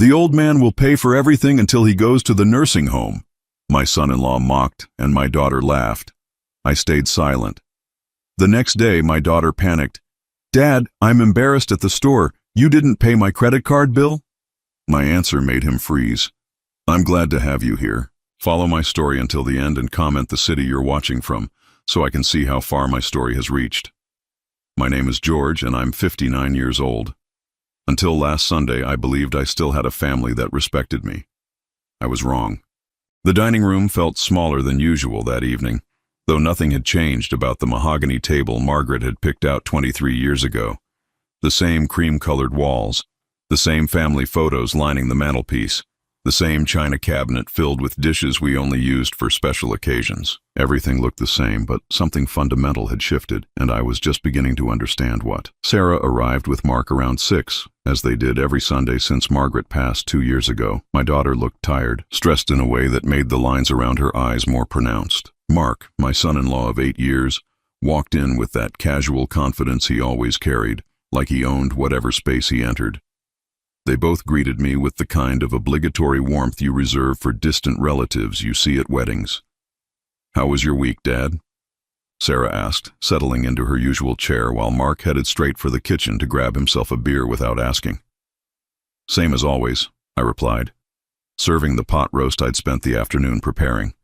The old man will pay for everything until he goes to the nursing home. My son-in-law mocked, and my daughter laughed. I stayed silent. The next day, my daughter panicked. "Dad, I'm embarrassed at the store. You didn't pay my credit card bill?" My answer made him freeze. "I'm glad to have you here. Follow my story until the end and comment the city you're watching from, so I can see how far my story has reached. My name is George, and I'm 59 years old. Until last Sunday, I believed I still had a family that respected me. I was wrong. The dining room felt smaller than usual that evening, though nothing had changed about the mahogany table Margaret had picked out 23 years ago. The same cream-colored walls, the same family photos lining the mantelpiece, the same china cabinet filled with dishes we only used for special occasions. Everything looked the same, but something fundamental had shifted, and I was just beginning to understand what. Sarah arrived with Mark around 6, as they did every Sunday since Margaret passed 2 years ago. My daughter looked tired, stressed in a way that made the lines around her eyes more pronounced. Mark, my son-in-law of 8 years, walked in with that casual confidence he always carried, like he owned whatever space he entered. They both greeted me with the kind of obligatory warmth you reserve for distant relatives you see at weddings. "How was your week, Dad?" Sarah asked, settling into her usual chair while Mark headed straight for the kitchen to grab himself a beer without asking. "Same as always," I replied, serving the pot roast I'd spent the afternoon preparing.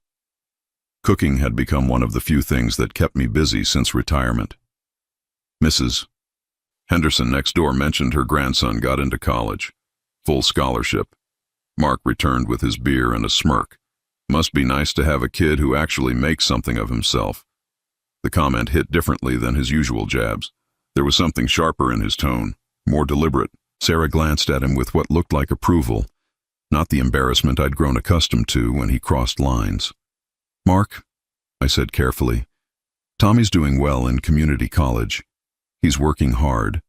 Cooking had become one of the few things that kept me busy since retirement. Mrs. Henderson next door mentioned her grandson got into college. Full scholarship. Mark returned with his beer and a smirk. "Must be nice to have a kid who actually makes something of himself." The comment hit differently than his usual jabs. There was something sharper in his tone, more deliberate. Sarah glanced at him with what looked like approval, not the embarrassment I'd grown accustomed to when he crossed lines. "Mark," I said carefully, "Tommy's doing well in community college. He's working hard."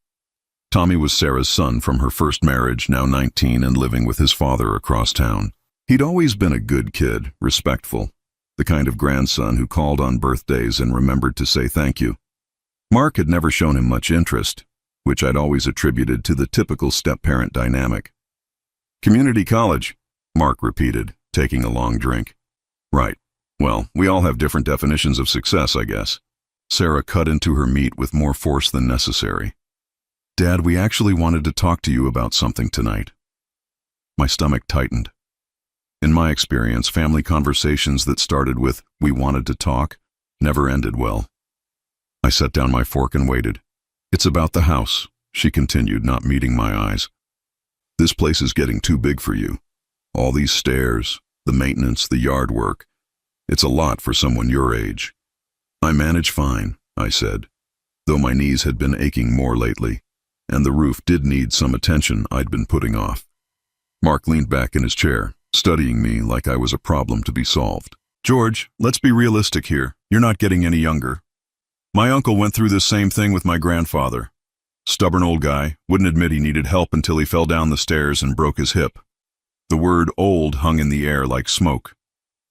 Tommy was Sarah's son from her first marriage, now 19 and living with his father across town. He'd always been a good kid, respectful, the kind of grandson who called on birthdays and remembered to say thank you. Mark had never shown him much interest, which I'd always attributed to the typical step-parent dynamic. "Community college," Mark repeated, taking a long drink. "Right. Well, we all have different definitions of success, I guess." Sarah cut into her meat with more force than necessary. "Dad, we actually wanted to talk to you about something tonight." My stomach tightened. In my experience, family conversations that started with, "we wanted to talk," never ended well. I set down my fork and waited. "It's about the house," she continued, not meeting my eyes. "This place is getting too big for you. All these stairs, the maintenance, the yard work. It's a lot for someone your age." "I manage fine," I said, though my knees had been aching more lately, and the roof did need some attention I'd been putting off. Mark leaned back in his chair, studying me like I was a problem to be solved. "George, let's be realistic here. You're not getting any younger. My uncle went through this same thing with my grandfather. Stubborn old guy, wouldn't admit he needed help until he fell down the stairs and broke his hip." The word old hung in the air like smoke.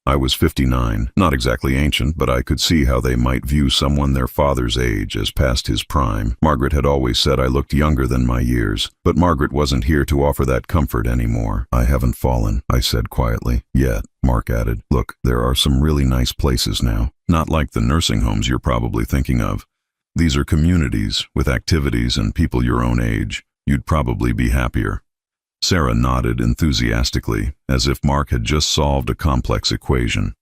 I was 59, not exactly ancient, but I could see how they might view someone their father's age as past his prime. Margaret had always said I looked younger than my years, but Margaret wasn't here to offer that comfort anymore. "I haven't fallen," I said quietly. "Yet," Mark added. "Look, there are some really nice places now. Not like the nursing homes you're probably thinking of. These are communities with activities and people your own age. You'd probably be happier." Sarah nodded enthusiastically, as if Mark had just solved a complex equation.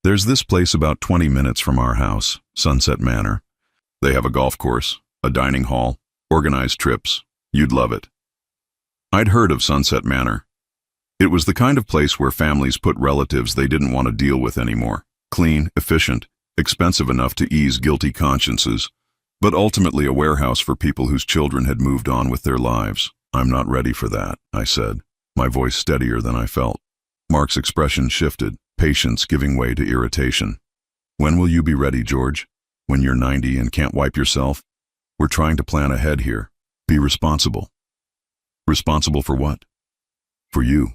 "There's this place about 20 minutes from our house, Sunset Manor. They have a golf course, a dining hall, organized trips. You'd love it." I'd heard of Sunset Manor. It was the kind of place where families put relatives they didn't want to deal with anymore. Clean, efficient, expensive enough to ease guilty consciences, but ultimately a warehouse for people whose children had moved on with their lives. "I'm not ready for that," I said, my voice steadier than I felt. Mark's expression shifted, patience giving way to irritation. "When will you be ready, George? When you're 90 and can't wipe yourself? We're trying to plan ahead here. Be responsible." "Responsible for what?" "For you,"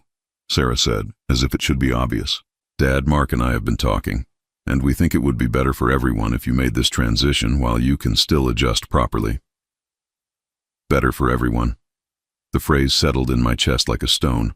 Sarah said, as if it should be obvious. "Dad, Mark and I have been talking, and we think it would be better for everyone if you made this transition while you can still adjust properly." Better for everyone. The phrase settled in my chest like a stone.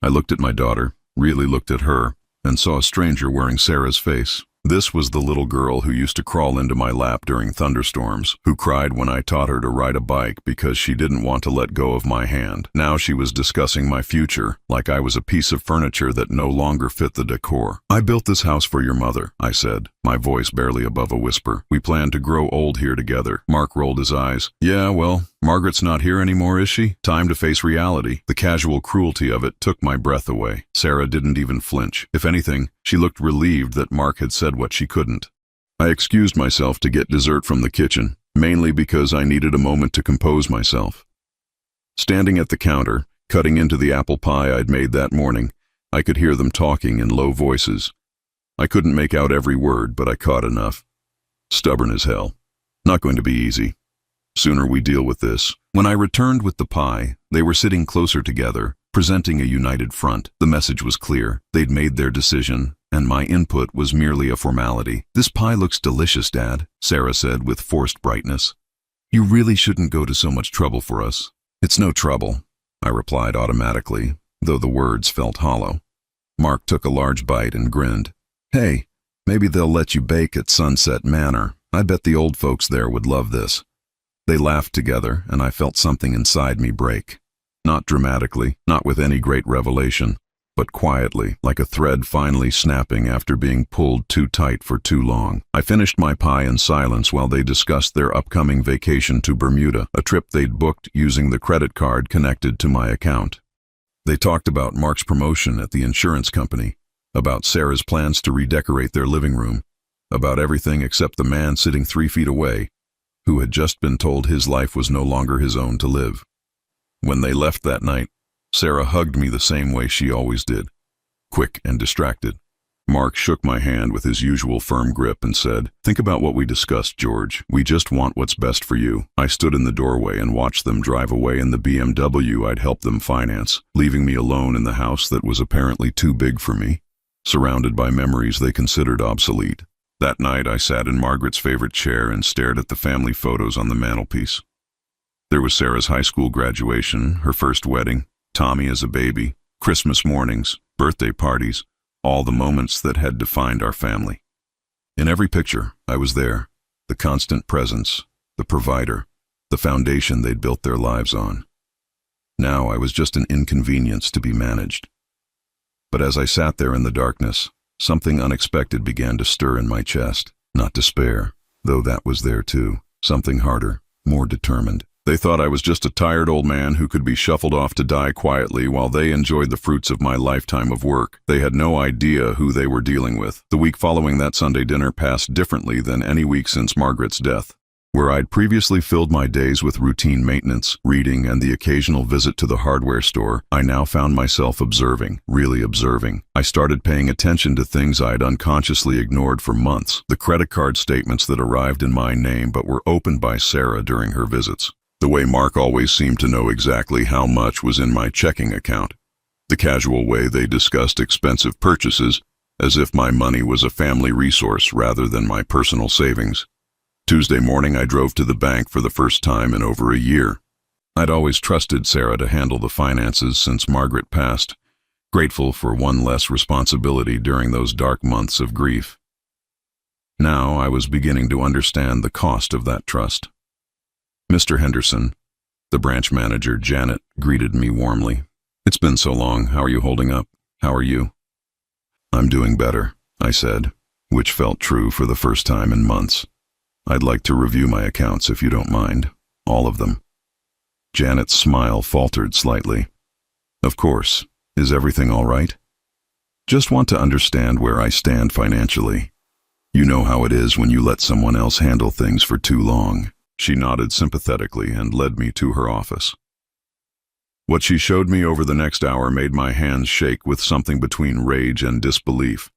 I looked at my daughter, really looked at her, and saw a stranger wearing Sarah's face. This was the little girl who used to crawl into my lap during thunderstorms, who cried when I taught her to ride a bike because she didn't want to let go of my hand. Now she was discussing my future, like I was a piece of furniture that no longer fit the decor. "I built this house for your mother," I said, my voice barely above a whisper. "We plan to grow old here together." Mark rolled his eyes. "Yeah, well, Margaret's not here anymore, is she? Time to face reality." The casual cruelty of it took my breath away. Sarah didn't even flinch. If anything, she looked relieved that Mark had said what she couldn't. I excused myself to get dessert from the kitchen, mainly because I needed a moment to compose myself. Standing at the counter, cutting into the apple pie I'd made that morning, I could hear them talking in low voices. I couldn't make out every word, but I caught enough. Stubborn as hell. Not going to be easy. Sooner we deal with this. When I returned with the pie, they were sitting closer together, presenting a united front. The message was clear. They'd made their decision, and my input was merely a formality. "This pie looks delicious, Dad," Sarah said with forced brightness. "You really shouldn't go to so much trouble for us." "It's no trouble," I replied automatically, though the words felt hollow. Mark took a large bite and grinned. "Hey, maybe they'll let you bake at Sunset Manor. I bet the old folks there would love this." They laughed together, and I felt something inside me break. Not dramatically, not with any great revelation, but quietly, like a thread finally snapping after being pulled too tight for too long. I finished my pie in silence while they discussed their upcoming vacation to Bermuda, a trip they'd booked using the credit card connected to my account. They talked about Mark's promotion at the insurance company, about Sarah's plans to redecorate their living room, about everything except the man sitting 3 feet away, who had just been told his life was no longer his own to live. When they left that night, Sarah hugged me the same way she always did, quick and distracted. Mark shook my hand with his usual firm grip and said, "Think about what we discussed, George. We just want what's best for you." I stood in the doorway and watched them drive away in the BMW I'd helped them finance, leaving me alone in the house that was apparently too big for me, surrounded by memories they considered obsolete. That night I sat in Margaret's favorite chair and stared at the family photos on the mantelpiece. There was Sarah's high school graduation, her first wedding, Tommy as a baby, Christmas mornings, birthday parties, all the moments that had defined our family. In every picture, I was there, the constant presence, the provider, the foundation they'd built their lives on. Now I was just an inconvenience to be managed. But as I sat there in the darkness, something unexpected began to stir in my chest. Not despair, though that was there too. Something harder, more determined. They thought I was just a tired old man who could be shuffled off to die quietly while they enjoyed the fruits of my lifetime of work. They had no idea who they were dealing with. The week following that Sunday dinner passed differently than any week since Margaret's death. Where I'd previously filled my days with routine maintenance, reading, and the occasional visit to the hardware store, I now found myself observing, really observing. I started paying attention to things I'd unconsciously ignored for months. The credit card statements that arrived in my name but were opened by Sarah during her visits. The way Mark always seemed to know exactly how much was in my checking account. The casual way they discussed expensive purchases, as if my money was a family resource rather than my personal savings. Tuesday morning I drove to the bank for the first time in over a year. I'd always trusted Sarah to handle the finances since Margaret passed, grateful for one less responsibility during those dark months of grief. Now I was beginning to understand the cost of that trust. Mr. Henderson, the branch manager, Janet, greeted me warmly. "It's been so long. How are you holding up? How are you?" "I'm doing better," I said, which felt true for the first time in months. "I'd like to review my accounts if you don't mind. All of them." Janet's smile faltered slightly. "Of course. Is everything all right?" "Just want to understand where I stand financially. You know how it is when you let someone else handle things for too long." She nodded sympathetically and led me to her office. What she showed me over the next hour made my hands shake with something between rage and disbelief.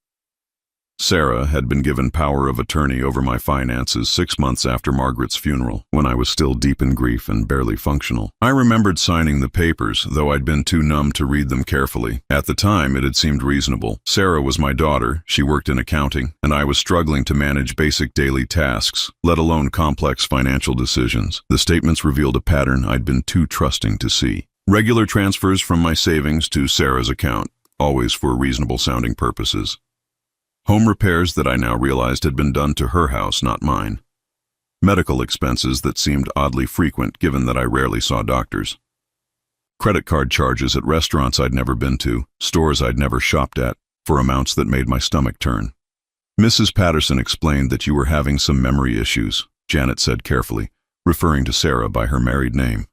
Sarah had been given power of attorney over my finances 6 months after Margaret's funeral, when I was still deep in grief and barely functional. I remembered signing the papers, though I'd been too numb to read them carefully. At the time, it had seemed reasonable. Sarah was my daughter, she worked in accounting, and I was struggling to manage basic daily tasks, let alone complex financial decisions. The statements revealed a pattern I'd been too trusting to see. Regular transfers from my savings to Sarah's account, always for reasonable-sounding purposes. Home repairs that I now realized had been done to her house, not mine. Medical expenses that seemed oddly frequent given that I rarely saw doctors. Credit card charges at restaurants I'd never been to, stores I'd never shopped at, for amounts that made my stomach turn. Mrs. Patterson explained that you were having some memory issues, Janet said carefully, referring to Sarah by her married name.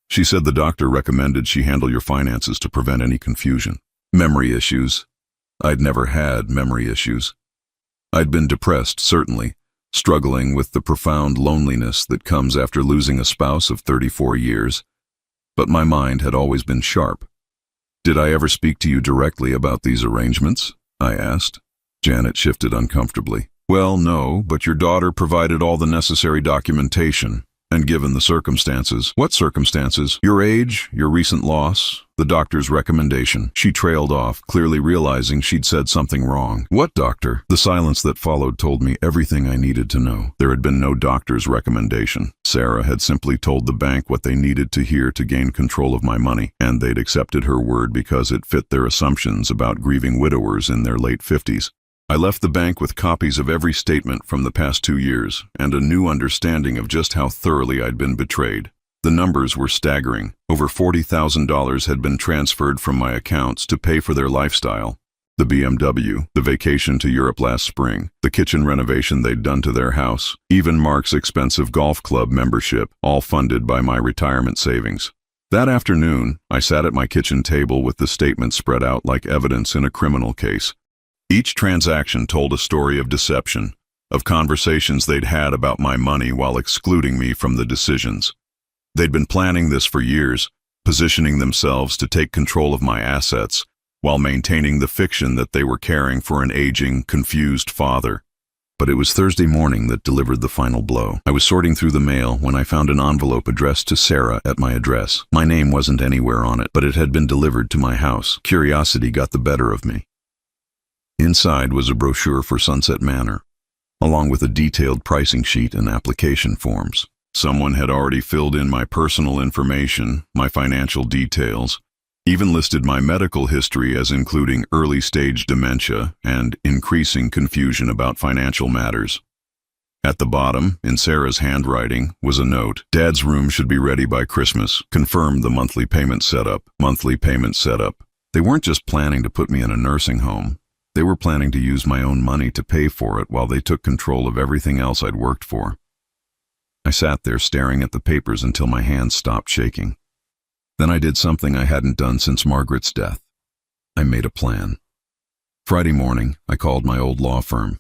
She said the doctor recommended she handle your finances to prevent any confusion. Memory issues. I'd never had memory issues. I'd been depressed, certainly, struggling with the profound loneliness that comes after losing a spouse of 34 years. But my mind had always been sharp. Did I ever speak to you directly about these arrangements? I asked. Janet shifted uncomfortably. Well, no, but your daughter provided all the necessary documentation. And given the circumstances— What circumstances? Your age, your recent loss, the doctor's recommendation. She trailed off, clearly realizing she'd said something wrong. What doctor? The silence that followed told me everything I needed to know. There had been no doctor's recommendation. Sarah had simply told the bank what they needed to hear to gain control of my money, and they'd accepted her word because it fit their assumptions about grieving widowers in their late 50s. I left the bank with copies of every statement from the past 2 years and a new understanding of just how thoroughly I'd been betrayed. The numbers were staggering. Over $40,000 had been transferred from my accounts to pay for their lifestyle. The BMW, the vacation to Europe last spring, the kitchen renovation they'd done to their house, even Mark's expensive golf club membership, all funded by my retirement savings. That afternoon, I sat at my kitchen table with the statements spread out like evidence in a criminal case. Each transaction told a story of deception, of conversations they'd had about my money while excluding me from the decisions. They'd been planning this for years, positioning themselves to take control of my assets while maintaining the fiction that they were caring for an aging, confused father. But it was Thursday morning that delivered the final blow. I was sorting through the mail when I found an envelope addressed to Sarah at my address. My name wasn't anywhere on it, but it had been delivered to my house. Curiosity got the better of me. Inside was a brochure for Sunset Manor, along with a detailed pricing sheet and application forms. Someone had already filled in my personal information, my financial details, even listed my medical history as including early-stage dementia and increasing confusion about financial matters. At the bottom, in Sarah's handwriting, was a note. Dad's room should be ready by Christmas. Confirm the monthly payment setup. Monthly payment setup. They weren't just planning to put me in a nursing home. They were planning to use my own money to pay for it while they took control of everything else I'd worked for. I sat there staring at the papers until my hands stopped shaking. Then I did something I hadn't done since Margaret's death. I made a plan. Friday morning, I called my old law firm.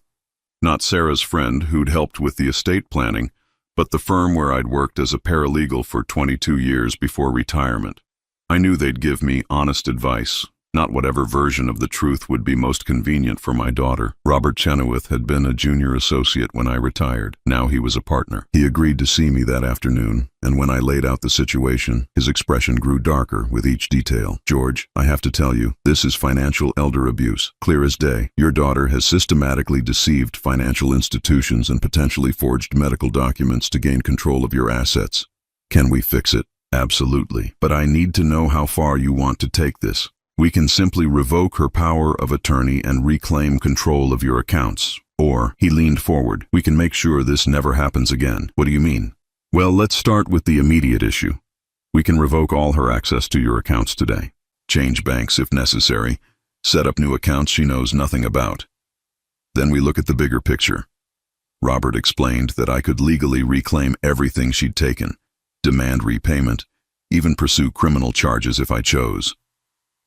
Not Sarah's friend who'd helped with the estate planning, but the firm where I'd worked as a paralegal for 22 years before retirement. I knew they'd give me honest advice, not whatever version of the truth would be most convenient for my daughter. Robert Chenoweth had been a junior associate when I retired. Now he was a partner. He agreed to see me that afternoon, and when I laid out the situation, his expression grew darker with each detail. George, I have to tell you, this is financial elder abuse, clear as day. Your daughter has systematically deceived financial institutions and potentially forged medical documents to gain control of your assets. Can we fix it? Absolutely. But I need to know how far you want to take this. We can simply revoke her power of attorney and reclaim control of your accounts. Or, he leaned forward, we can make sure this never happens again. What do you mean? Well, let's start with the immediate issue. We can revoke all her access to your accounts today. Change banks if necessary. Set up new accounts she knows nothing about. Then we look at the bigger picture. Robert explained that I could legally reclaim everything she'd taken, demand repayment, even pursue criminal charges if I chose.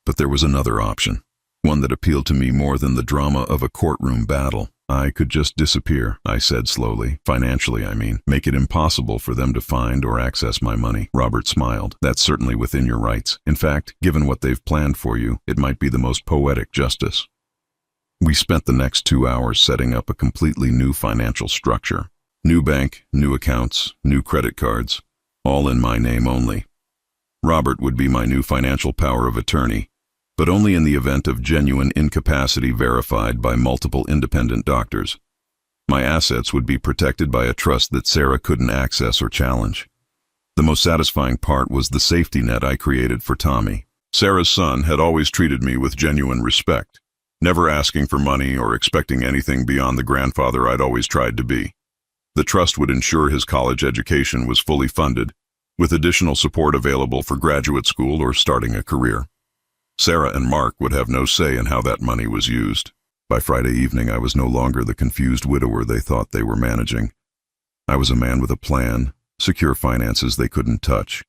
But there was another option, one that appealed to me more than the drama of a courtroom battle. I could just disappear, I said slowly. Financially, I mean. Make it impossible for them to find or access my money. Robert smiled. That's certainly within your rights. In fact, given what they've planned for you, it might be the most poetic justice. We spent the next 2 hours setting up a completely new financial structure. New bank, new accounts, new credit cards, all in my name only. Robert would be my new financial power of attorney, but only in the event of genuine incapacity verified by multiple independent doctors. My assets would be protected by a trust that Sarah couldn't access or challenge. The most satisfying part was the safety net I created for Tommy. Sarah's son had always treated me with genuine respect, never asking for money or expecting anything beyond the grandfather I'd always tried to be. The trust would ensure his college education was fully funded, with additional support available for graduate school or starting a career. Sarah and Mark would have no say in how that money was used. By Friday evening, I was no longer the confused widower they thought they were managing. I was a man with a plan, secure finances they couldn't touch,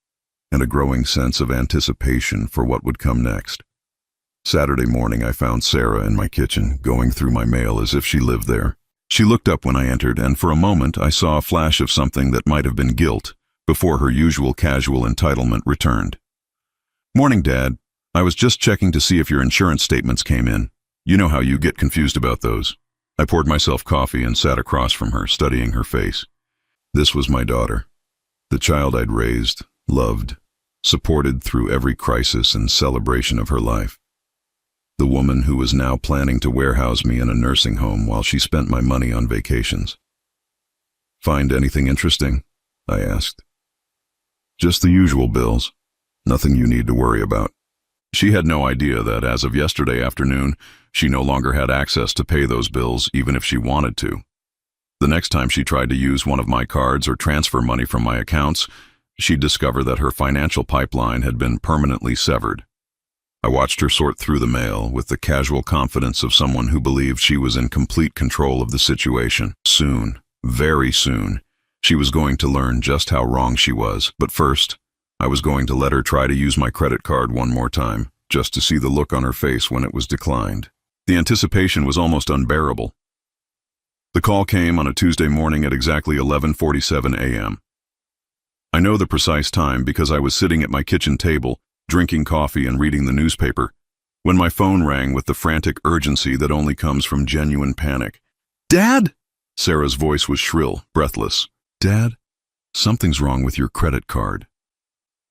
and a growing sense of anticipation for what would come next. Saturday morning, I found Sarah in my kitchen, going through my mail as if she lived there. She looked up when I entered, and for a moment I saw a flash of something that might have been guilt before her usual casual entitlement returned. "Morning, Dad. I was just checking to see if your insurance statements came in. You know how you get confused about those." I poured myself coffee and sat across from her, studying her face. This was my daughter, the child I'd raised, loved, supported through every crisis and celebration of her life. The woman who was now planning to warehouse me in a nursing home while she spent my money on vacations. "Find anything interesting?" I asked. "Just the usual bills. Nothing you need to worry about." She had no idea that as of yesterday afternoon, she no longer had access to pay those bills even if she wanted to. The next time she tried to use one of my cards or transfer money from my accounts, she'd discover that her financial pipeline had been permanently severed. I watched her sort through the mail with the casual confidence of someone who believed she was in complete control of the situation. Soon, very soon, she was going to learn just how wrong she was. But first, I was going to let her try to use my credit card one more time, just to see the look on her face when it was declined. The anticipation was almost unbearable. The call came on a Tuesday morning at exactly 11:47 a.m. I know the precise time because I was sitting at my kitchen table, drinking coffee and reading the newspaper, when my phone rang with the frantic urgency that only comes from genuine panic. "Dad!" Sarah's voice was shrill, breathless. "Dad, something's wrong with your credit card."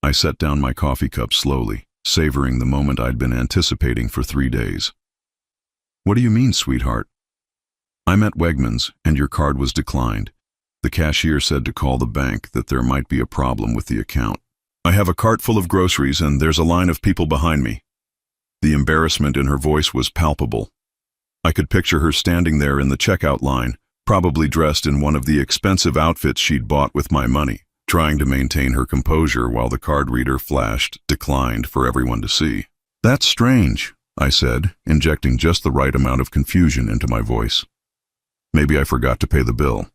I set down my coffee cup slowly, savoring the moment I'd been anticipating for 3 days. "What do you mean, sweetheart?" "I'm at Wegmans, and your card was declined. The cashier said to call the bank that there might be a problem with the account. I have a cart full of groceries and there's a line of people behind me." The embarrassment in her voice was palpable. I could picture her standing there in the checkout line, probably dressed in one of the expensive outfits she'd bought with my money, trying to maintain her composure while the card reader flashed "declined" for everyone to see. "That's strange," I said, injecting just the right amount of confusion into my voice. "Maybe I forgot to pay the bill."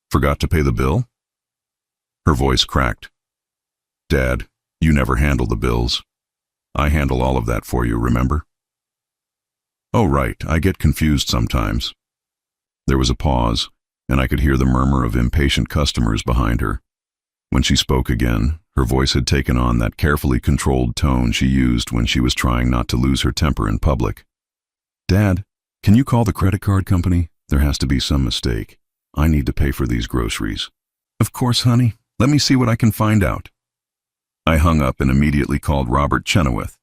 "Forgot to pay the bill?" Her voice cracked. "Dad, you never handle the bills. I handle all of that for you, remember?" "Oh, right, I get confused sometimes." There was a pause, and I could hear the murmur of impatient customers behind her. When she spoke again, her voice had taken on that carefully controlled tone she used when she was trying not to lose her temper in public. "Dad, can you call the credit card company? There has to be some mistake. I need to pay for these groceries." "Of course, honey. Let me see what I can find out." I hung up and immediately called Robert Chenoweth.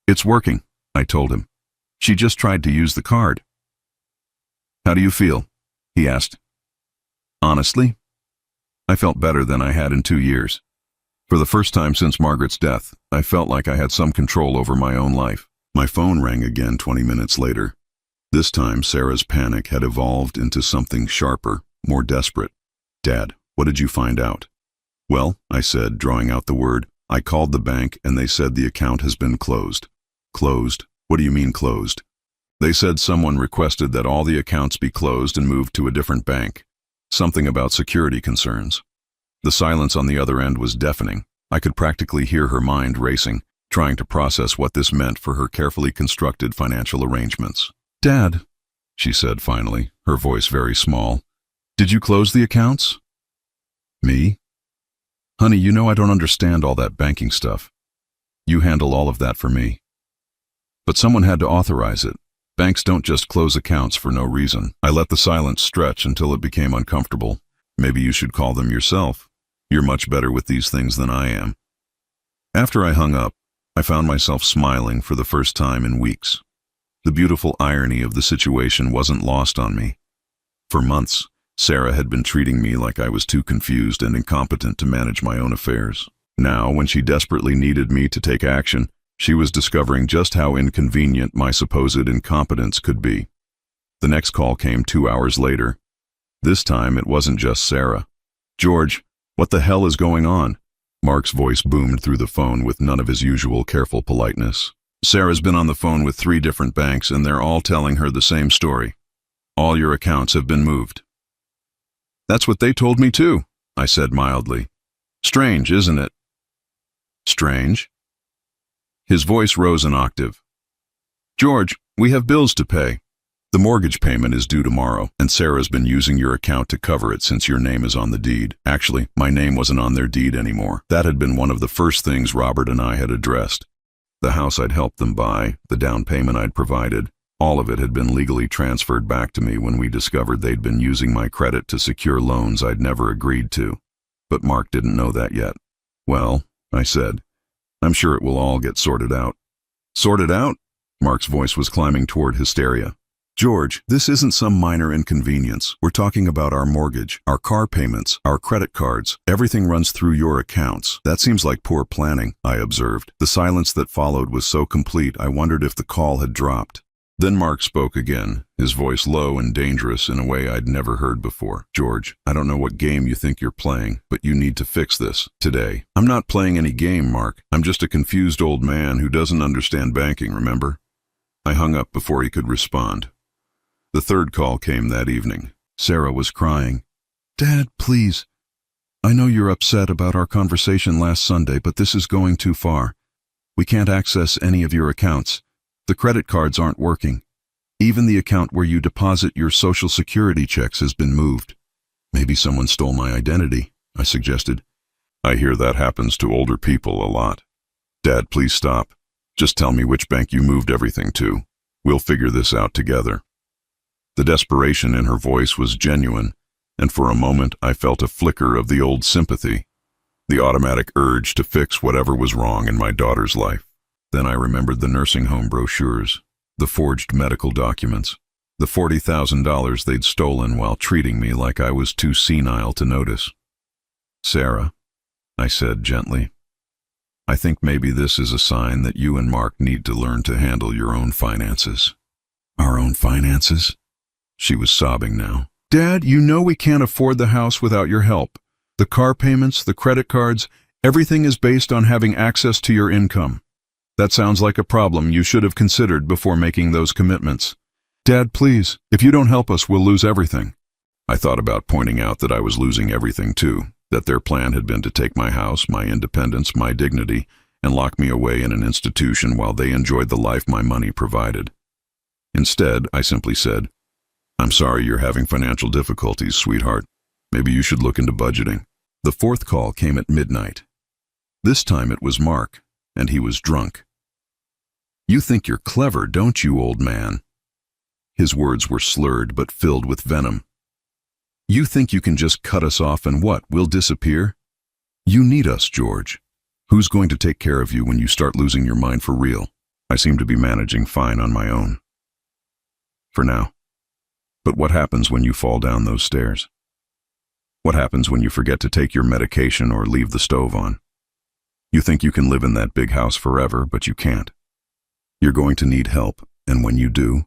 "It's working," I told him. "She just tried to use the card." "How do you feel?" he asked. Honestly, I felt better than I had in 2 years. For the first time since Margaret's death, I felt like I had some control over my own life. My phone rang again 20 minutes later. This time, Sarah's panic had evolved into something sharper, more desperate. "Dad, what did you find out?" "Well," I said, drawing out the word, "I called the bank and they said the account has been closed." "Closed? What do you mean closed?" "They said someone requested that all the accounts be closed and moved to a different bank. Something about security concerns." The silence on the other end was deafening. I could practically hear her mind racing, trying to process what this meant for her carefully constructed financial arrangements. "Dad," she said finally, her voice very small, "did you close the accounts?" "Me? Honey, you know I don't understand all that banking stuff. You handle all of that for me." "But someone had to authorize it. Banks don't just close accounts for no reason." I let the silence stretch until it became uncomfortable. "Maybe you should call them yourself. You're much better with these things than I am." After I hung up, I found myself smiling for the first time in weeks. The beautiful irony of the situation wasn't lost on me. For months, Sarah had been treating me like I was too confused and incompetent to manage my own affairs. Now, when she desperately needed me to take action, she was discovering just how inconvenient my supposed incompetence could be. The next call came 2 hours later. This time, it wasn't just Sarah. "George, what the hell is going on?" Mark's voice boomed through the phone with none of his usual careful politeness. "Sarah's been on the phone with 3 different banks, and they're all telling her the same story. All your accounts have been moved." "That's what they told me too," I said mildly. "Strange, isn't it?" "Strange?" His voice rose an octave. "George, we have bills to pay. The mortgage payment is due tomorrow, and Sarah's been using your account to cover it since your name is on the deed. Actually, my name wasn't on their deed anymore. That had been one of the first things Robert and I had addressed. The house I'd helped them buy, the down payment I'd provided, all of it had been legally transferred back to me when we discovered they'd been using my credit to secure loans I'd never agreed to. But Mark didn't know that yet. "Well," I said, "I'm sure it will all get sorted out." "Sorted out?" Mark's voice was climbing toward hysteria. "George, this isn't some minor inconvenience. We're talking about our mortgage, our car payments, our credit cards. Everything runs through your accounts." "That seems like poor planning," I observed. The silence that followed was so complete I wondered if the call had dropped. Then Mark spoke again, his voice low and dangerous in a way I'd never heard before. "George, I don't know what game you think you're playing, but you need to fix this, today." "I'm not playing any game, Mark. I'm just a confused old man who doesn't understand banking, remember?" I hung up before he could respond. The third call came that evening. Sarah was crying. "Dad, please. I know you're upset about our conversation last Sunday, but this is going too far. We can't access any of your accounts. The credit cards aren't working. Even the account where you deposit your Social Security checks has been moved." "Maybe someone stole my identity," I suggested. "I hear that happens to older people a lot. Dad, please stop. Just tell me which bank you moved everything to. We'll figure this out together." The desperation in her voice was genuine, and for a moment I felt a flicker of the old sympathy, the automatic urge to fix whatever was wrong in my daughter's life. Then I remembered the nursing home brochures, the forged medical documents, the $40,000 they'd stolen while treating me like I was too senile to notice. "Sarah," I said gently, "I think maybe this is a sign that you and Mark need to learn to handle your own finances." "Our own finances?" She was sobbing now. "Dad, you know we can't afford the house without your help. The car payments, the credit cards, everything is based on having access to your income. That sounds like a problem you should have considered before making those commitments. Dad, please, if you don't help us, we'll lose everything." I thought about pointing out that I was losing everything too, that their plan had been to take my house, my independence, my dignity, and lock me away in an institution while they enjoyed the life my money provided. Instead, I simply said, "I'm sorry you're having financial difficulties, sweetheart. Maybe you should look into budgeting." The fourth call came at midnight. This time it was Mark, and he was drunk. "You think you're clever, don't you, old man?" His words were slurred but filled with venom. "You think you can just cut us off and what, we'll disappear? You need us, George. Who's going to take care of you when you start losing your mind for real?" I seem to be managing fine on my own. For now. But what happens when you fall down those stairs? What happens when you forget to take your medication or leave the stove on? You think you can live in that big house forever, but you can't. You're going to need help, and when you do,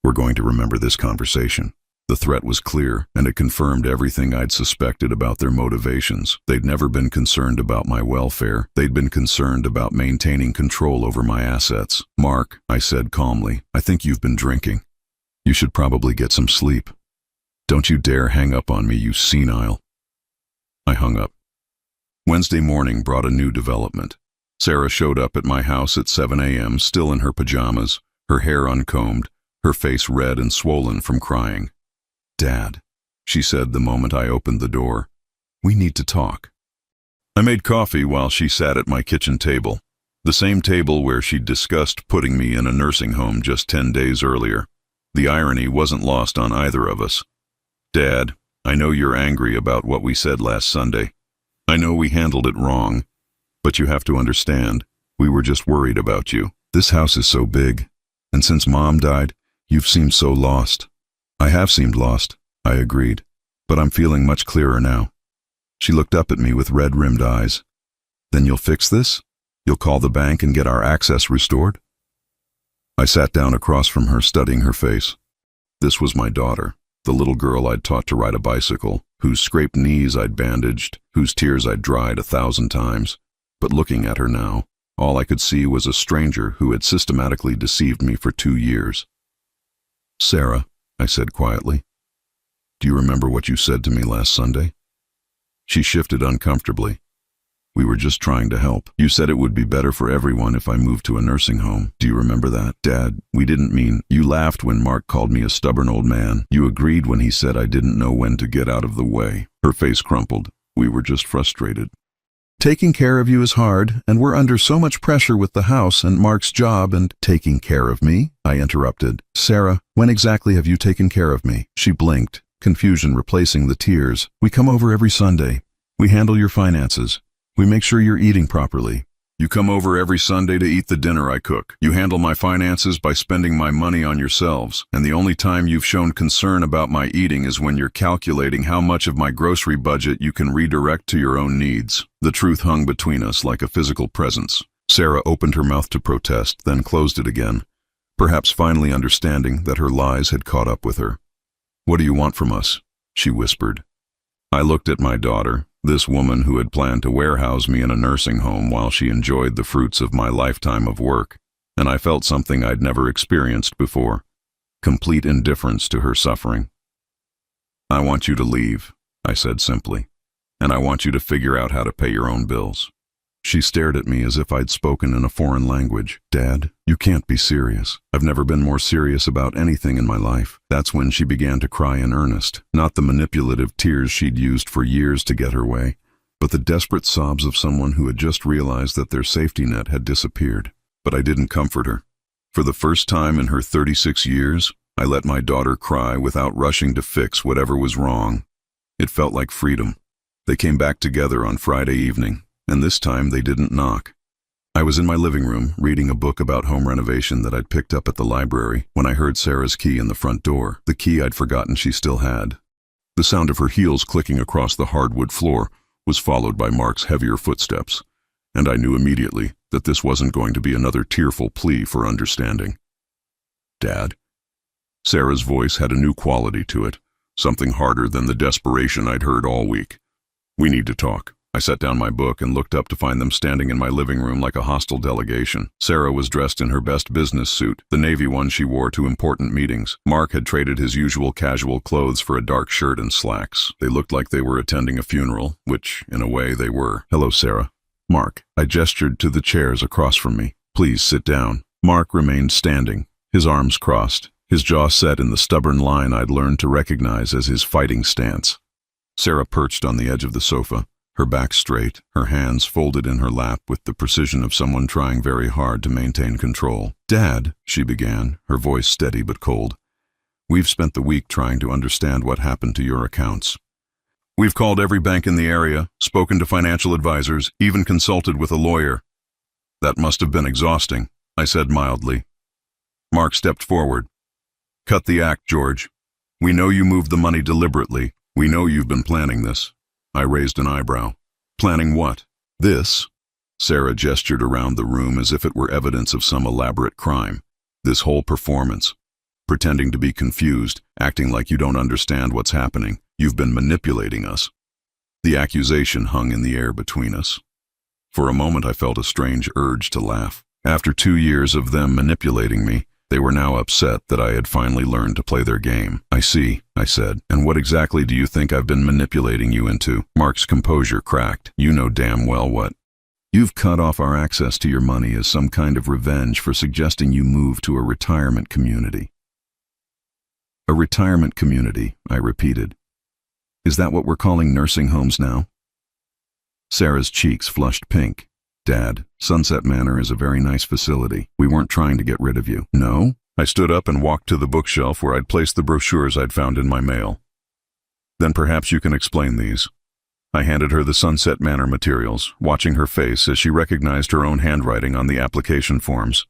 we're going to remember this conversation. The threat was clear, and it confirmed everything I'd suspected about their motivations. They'd never been concerned about my welfare. They'd been concerned about maintaining control over my assets. "Mark," I said calmly, "I think you've been drinking. You should probably get some sleep. Don't you dare hang up on me, you senile." I hung up. Wednesday morning brought a new development. Sarah showed up at my house at 7 a.m., still in her pajamas, her hair uncombed, her face red and swollen from crying. "Dad," she said the moment I opened the door, "we need to talk." I made coffee while she sat at my kitchen table, the same table where she'd discussed putting me in a nursing home just 10 days earlier. The irony wasn't lost on either of us. "Dad, I know you're angry about what we said last Sunday. I know we handled it wrong, but you have to understand, we were just worried about you. This house is so big, and since Mom died, you've seemed so lost." "I have seemed lost," I agreed. but I'm feeling much clearer now. She looked up at me with red-rimmed eyes. Then you'll fix this? You'll call the bank and get our access restored? I sat down across from her, studying her face. This was my daughter, the little girl I'd taught to ride a bicycle, whose scraped knees I'd bandaged, whose tears I'd dried 1,000 times. But looking at her now, all I could see was a stranger who had systematically deceived me for 2 years. Sarah, I said quietly, do you remember what you said to me last Sunday? She shifted uncomfortably. We were just trying to help. You said it would be better for everyone if I moved to a nursing home. Do you remember that? Dad, we didn't mean. You laughed when Mark called me a stubborn old man. You agreed when he said I didn't know when to get out of the way. Her face crumpled. We were just frustrated. Taking care of you is hard, and we're under so much pressure with the house and Mark's job and taking care of me, I interrupted. Sarah, when exactly have you taken care of me? She blinked, confusion replacing the tears. We come over every Sunday. We handle your finances. We make sure you're eating properly. You come over every Sunday to eat the dinner I cook. You handle my finances by spending my money on yourselves, and the only time you've shown concern about my eating is when you're calculating how much of my grocery budget you can redirect to your own needs. The truth hung between us like a physical presence. Sarah opened her mouth to protest, then closed it again, perhaps finally understanding that her lies had caught up with her. What do you want from us? She whispered. I looked at my daughter, this woman who had planned to warehouse me in a nursing home while she enjoyed the fruits of my lifetime of work, and I felt something I'd never experienced before, complete indifference to her suffering. I want you to leave, I said simply, and I want you to figure out how to pay your own bills. She stared at me as if I'd spoken in a foreign language. Dad, you can't be serious. I've never been more serious about anything in my life. That's when she began to cry in earnest, not the manipulative tears she'd used for years to get her way, but the desperate sobs of someone who had just realized that their safety net had disappeared. But I didn't comfort her. For the first time in her 36 years, I let my daughter cry without rushing to fix whatever was wrong. It felt like freedom. They came back together on Friday evening, and this time they didn't knock. I was in my living room, reading a book about home renovation that I'd picked up at the library, when I heard Sarah's key in the front door, the key I'd forgotten she still had. The sound of her heels clicking across the hardwood floor was followed by Mark's heavier footsteps, and I knew immediately that this wasn't going to be another tearful plea for understanding. Dad? Sarah's voice had a new quality to it, something harder than the desperation I'd heard all week. We need to talk. I set down my book and looked up to find them standing in my living room like a hostile delegation. Sarah was dressed in her best business suit, the navy one she wore to important meetings. Mark had traded his usual casual clothes for a dark shirt and slacks. They looked like they were attending a funeral, which, in a way, they were. Hello, Sarah. Mark. I gestured to the chairs across from me. Please sit down. Mark remained standing, his arms crossed, his jaw set in the stubborn line I'd learned to recognize as his fighting stance. Sarah perched on the edge of the sofa, her back straight, her hands folded in her lap with the precision of someone trying very hard to maintain control. Dad, she began, her voice steady but cold, we've spent the week trying to understand what happened to your accounts. We've called every bank in the area, spoken to financial advisors, even consulted with a lawyer. That must have been exhausting, I said mildly. Mark stepped forward. Cut the act, George. We know you moved the money deliberately. We know you've been planning this. I raised an eyebrow. Planning what? This? Sarah gestured around the room as if it were evidence of some elaborate crime. This whole performance. Pretending to be confused, acting like you don't understand what's happening. You've been manipulating us. The accusation hung in the air between us. For a moment I felt a strange urge to laugh. After 2 years of them manipulating me, they were now upset that I had finally learned to play their game. I see, I said. And what exactly do you think I've been manipulating you into? Mark's composure cracked. You know damn well what. You've cut off our access to your money as some kind of revenge for suggesting you move to a retirement community. A retirement community, I repeated. Is that what we're calling nursing homes now? Sarah's cheeks flushed pink. Dad, Sunset Manor is a very nice facility. We weren't trying to get rid of you. No? I stood up and walked to the bookshelf where I'd placed the brochures I'd found in my mail. Then perhaps you can explain these. I handed her the Sunset Manor materials, watching her face as she recognized her own handwriting on the application forms.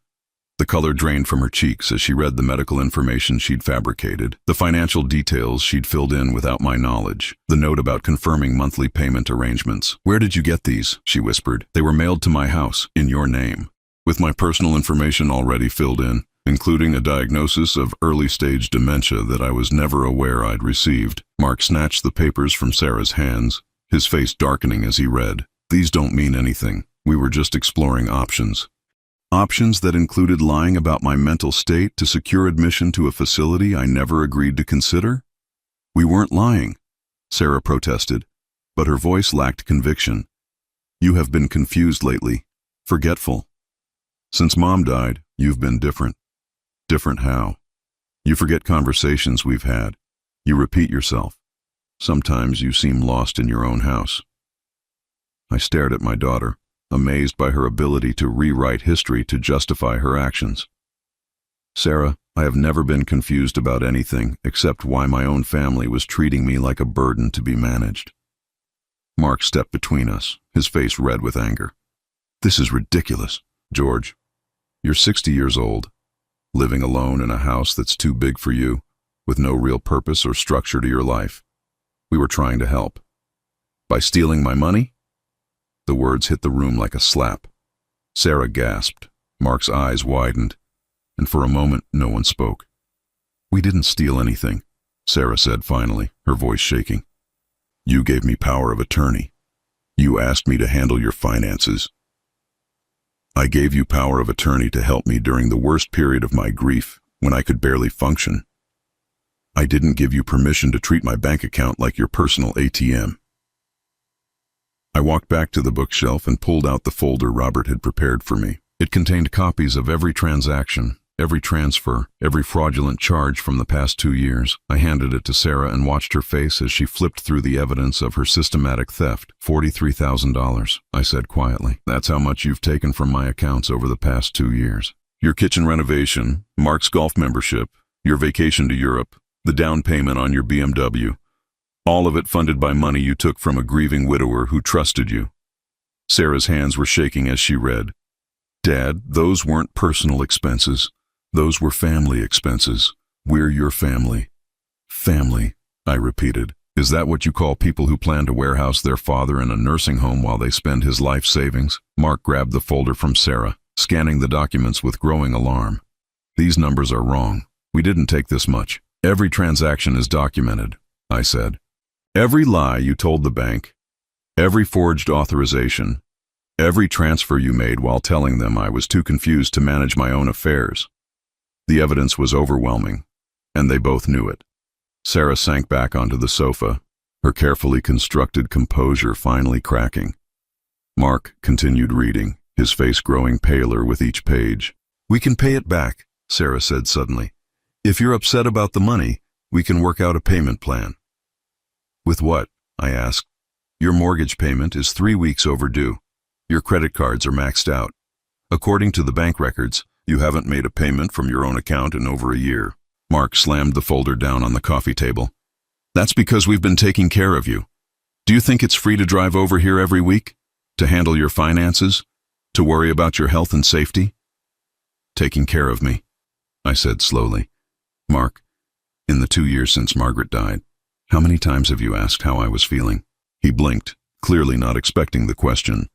The color drained from her cheeks as she read the medical information she'd fabricated, the financial details she'd filled in without my knowledge, the note about confirming monthly payment arrangements. "Where did you get these?" she whispered. "They were mailed to my house, in your name, with my personal information already filled in, including a diagnosis of early-stage dementia that I was never aware I'd received." Mark snatched the papers from Sarah's hands, his face darkening as he read. "These don't mean anything. We were just exploring options." Options that included lying about my mental state to secure admission to a facility I never agreed to consider? "We weren't lying," Sarah protested, but her voice lacked conviction. "You have been confused lately, forgetful. Since Mom died, you've been different." "Different how?" "You forget conversations we've had. You repeat yourself. Sometimes you seem lost in your own house." I stared at my daughter, amazed by her ability to rewrite history to justify her actions. "Sarah, I have never been confused about anything except why my own family was treating me like a burden to be managed." Mark stepped between us, his face red with anger. "This is ridiculous. George, you're 60 years old, living alone in a house that's too big for you, with no real purpose or structure to your life. We were trying to help. By stealing my money?" The words hit the room like a slap. Sarah gasped, Mark's eyes widened, and for a moment no one spoke. "We didn't steal anything," Sarah said finally, her voice shaking. "You gave me power of attorney. You asked me to handle your finances. I gave you power of attorney to help me during the worst period of my grief, when I could barely function. I didn't give you permission to treat my bank account like your personal ATM." I walked back to the bookshelf and pulled out the folder Robert had prepared for me. It contained copies of every transaction, every transfer, every fraudulent charge from the past 2 years. I handed it to Sarah and watched her face as she flipped through the evidence of her systematic theft. $43,000, I said quietly. "That's how much you've taken from my accounts over the past 2 years. Your kitchen renovation, Mark's golf membership, your vacation to Europe, the down payment on your BMW. All of it funded by money you took from a grieving widower who trusted you." Sarah's hands were shaking as she read. "Dad, those weren't personal expenses. Those were family expenses. We're your family." "Family," I repeated. "Is that what you call people who plan to warehouse their father in a nursing home while they spend his life savings?" Mark grabbed the folder from Sarah, scanning the documents with growing alarm. "These numbers are wrong. We didn't take this much. Every transaction is documented," I said. "Every lie you told the bank, every forged authorization, every transfer you made while telling them I was too confused to manage my own affairs." The evidence was overwhelming, and they both knew it. Sarah sank back onto the sofa, her carefully constructed composure finally cracking. Mark continued reading, his face growing paler with each page. "We can pay it back," Sarah said suddenly. "If you're upset about the money, we can work out a payment plan." "With what?" I asked. "Your mortgage payment is 3 weeks overdue. Your credit cards are maxed out. According to the bank records, you haven't made a payment from your own account in over a year." Mark slammed the folder down on the coffee table. "That's because we've been taking care of you. Do you think it's free to drive over here every week? To handle your finances? To worry about your health and safety?" "Taking care of me," I said slowly. "Mark, in the 2 years since Margaret died, how many times have you asked how I was feeling?" He blinked, clearly not expecting the question.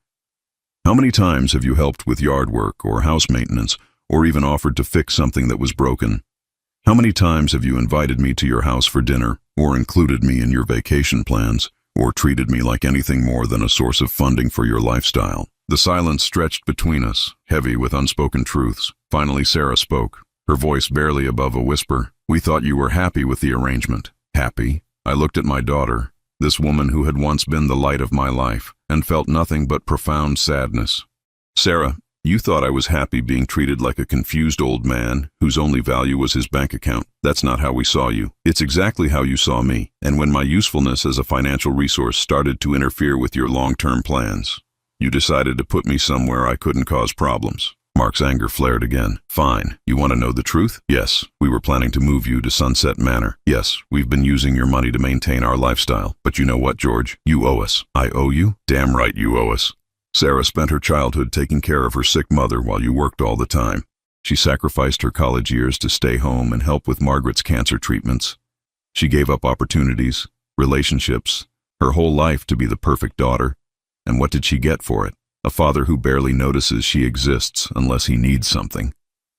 "How many times have you helped with yard work or house maintenance, or even offered to fix something that was broken? How many times have you invited me to your house for dinner, or included me in your vacation plans, or treated me like anything more than a source of funding for your lifestyle?" The silence stretched between us, heavy with unspoken truths. Finally Sarah spoke, her voice barely above a whisper. "We thought you were happy with the arrangement." "Happy?" I looked at my daughter, this woman who had once been the light of my life, and felt nothing but profound sadness. "Sarah, you thought I was happy being treated like a confused old man whose only value was his bank account. That's not how we saw you. It's exactly how you saw me. And when my usefulness as a financial resource started to interfere with your long-term plans, you decided to put me somewhere I couldn't cause problems." Mark's anger flared again. "Fine. You want to know the truth? Yes, we were planning to move you to Sunset Manor. Yes, we've been using your money to maintain our lifestyle. But you know what, George? You owe us." "I owe you?" "Damn right you owe us. Sarah spent her childhood taking care of her sick mother while you worked all the time. She sacrificed her college years to stay home and help with Margaret's cancer treatments. She gave up opportunities, relationships, her whole life to be the perfect daughter. And what did she get for it? A father who barely notices she exists unless he needs something.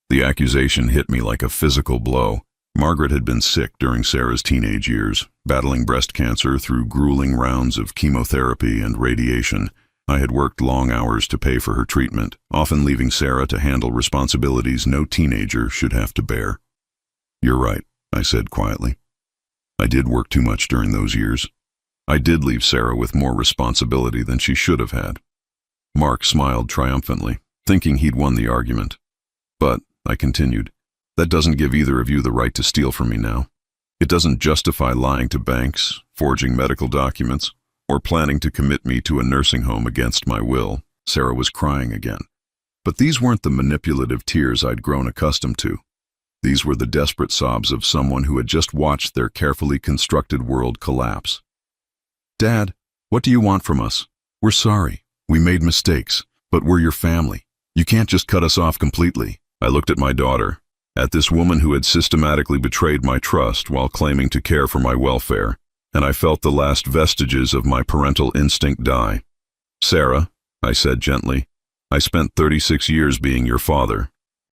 The accusation hit me like a physical blow. Margaret had been sick during Sarah's teenage years, battling breast cancer through grueling rounds of chemotherapy and radiation. I had worked long hours to pay for her treatment, often leaving Sarah to handle responsibilities no teenager should have to bear. "You're right," I said quietly. "I did work too much during those years. I did leave Sarah with more responsibility than she should have had." Mark smiled triumphantly, thinking he'd won the argument. "But," I continued, "that doesn't give either of you the right to steal from me now. It doesn't justify lying to banks, forging medical documents, or planning to commit me to a nursing home against my will." Sarah was crying again. But these weren't the manipulative tears I'd grown accustomed to. These were the desperate sobs of someone who had just watched their carefully constructed world collapse. "Dad, what do you want from us? We're sorry. We made mistakes, but we're your family. You can't just cut us off completely." I looked at my daughter, at this woman who had systematically betrayed my trust while claiming to care for my welfare, and I felt the last vestiges of my parental instinct die. "Sarah," I said gently, "I spent 36 years being your father.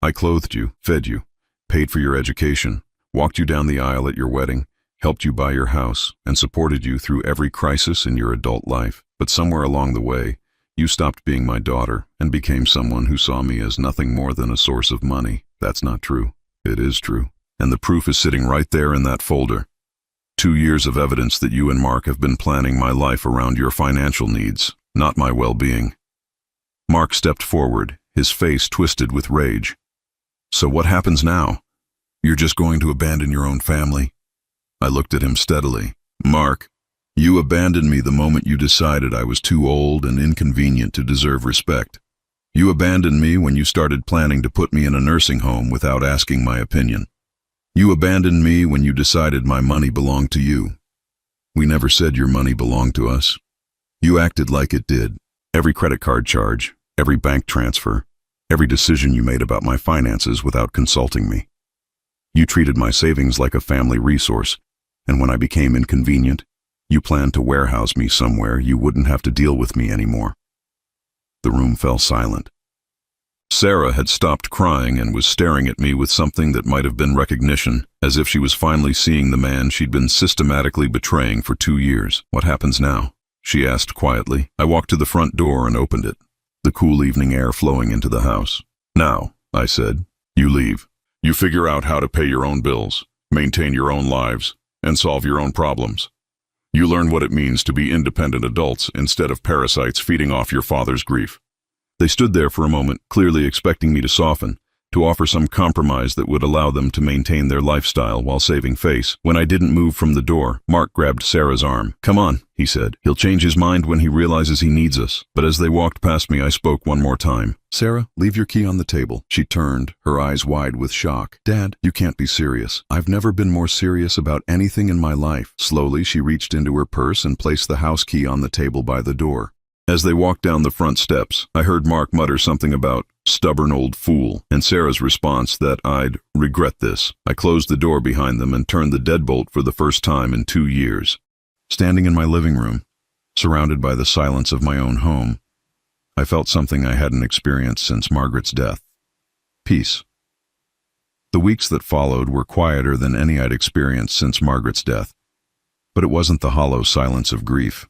I clothed you, fed you, paid for your education, walked you down the aisle at your wedding, helped you buy your house, and supported you through every crisis in your adult life. But somewhere along the way, you stopped being my daughter and became someone who saw me as nothing more than a source of money. That's not true. It is true. And the proof is sitting right there in that folder. 2 years of evidence that you and Mark have been planning my life around your financial needs, not my well-being." Mark stepped forward, his face twisted with rage. "So what happens now? You're just going to abandon your own family?" I looked at him steadily. "Mark, you abandoned me the moment you decided I was too old and inconvenient to deserve respect. You abandoned me when you started planning to put me in a nursing home without asking my opinion. You abandoned me when you decided my money belonged to you. We never said your money belonged to us. You acted like it did. Every credit card charge, every bank transfer, every decision you made about my finances without consulting me. You treated my savings like a family resource, and when I became inconvenient, you planned to warehouse me somewhere you wouldn't have to deal with me anymore." The room fell silent. Sarah had stopped crying and was staring at me with something that might have been recognition, as if she was finally seeing the man she'd been systematically betraying for 2 years. "What happens now?" she asked quietly. I walked to the front door and opened it, the cool evening air flowing into the house. "Now," I said, "you leave. You figure out how to pay your own bills, maintain your own lives, and solve your own problems. You learn what it means to be independent adults instead of parasites feeding off your father's grief." They stood there for a moment, clearly expecting me to soften, to offer some compromise that would allow them to maintain their lifestyle while saving face. When I didn't move from the door, Mark grabbed Sarah's arm. "Come on," he said. "He'll change his mind when he realizes he needs us." But as they walked past me, I spoke one more time. "Sarah, leave your key on the table." She turned, her eyes wide with shock. "Dad, you can't be serious." "I've never been more serious about anything in my life." Slowly, she reached into her purse and placed the house key on the table by the door. As they walked down the front steps, I heard Mark mutter something about "stubborn old fool," and Sarah's response that I'd regret this. I closed the door behind them and turned the deadbolt for the first time in 2 years. Standing in my living room, surrounded by the silence of my own home, I felt something I hadn't experienced since Margaret's death. Peace. The weeks that followed were quieter than any I'd experienced since Margaret's death. But it wasn't the hollow silence of grief.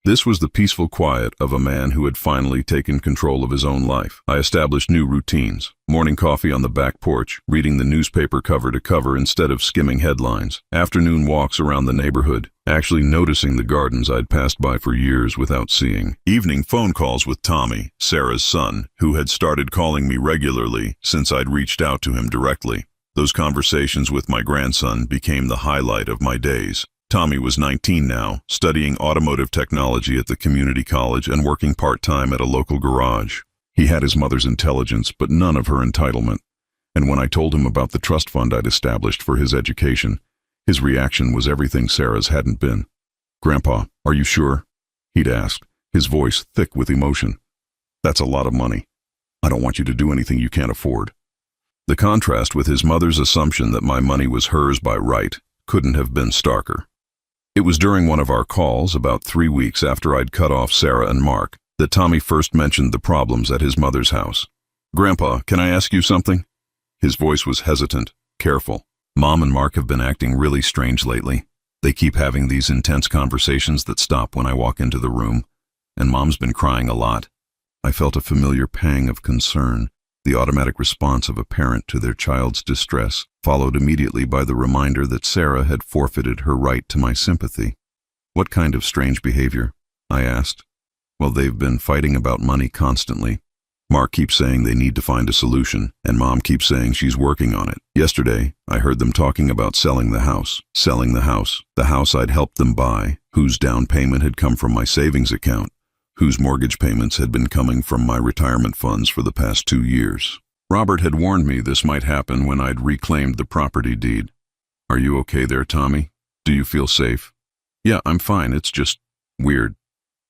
This was the peaceful quiet of a man who had finally taken control of his own life. I established new routines: morning coffee on the back porch, reading the newspaper cover to cover instead of skimming headlines, afternoon walks around the neighborhood, actually noticing the gardens I'd passed by for years without seeing, evening phone calls with Tommy, Sarah's son, who had started calling me regularly since I'd reached out to him directly. Those conversations with my grandson became the highlight of my days. Tommy was 19 now, studying automotive technology at the community college and working part-time at a local garage. He had his mother's intelligence, but none of her entitlement. And when I told him about the trust fund I'd established for his education, his reaction was everything Sarah's hadn't been. "Grandpa, are you sure?" he'd asked, his voice thick with emotion. "That's a lot of money. I don't want you to do anything you can't afford." The contrast with his mother's assumption that my money was hers by right couldn't have been starker. It was during one of our calls, about 3 weeks after I'd cut off Sarah and Mark, that Tommy first mentioned the problems at his mother's house. "Grandpa, can I ask you something?" His voice was hesitant, careful. "Mom and Mark have been acting really strange lately. They keep having these intense conversations that stop when I walk into the room, and Mom's been crying a lot." I felt a familiar pang of concern, the automatic response of a parent to their child's distress, followed immediately by the reminder that Sarah had forfeited her right to my sympathy. "What kind of strange behavior?" I asked. "Well, they've been fighting about money constantly. Mark keeps saying they need to find a solution, and Mom keeps saying she's working on it. Yesterday, I heard them talking about selling the house. The house I'd helped them buy, whose down payment had come from my savings account, whose mortgage payments had been coming from my retirement funds for the past 2 years. Robert had warned me this might happen when I'd reclaimed the property deed. Are you okay there, Tommy? Do you feel safe?" "Yeah, I'm fine. It's just weird.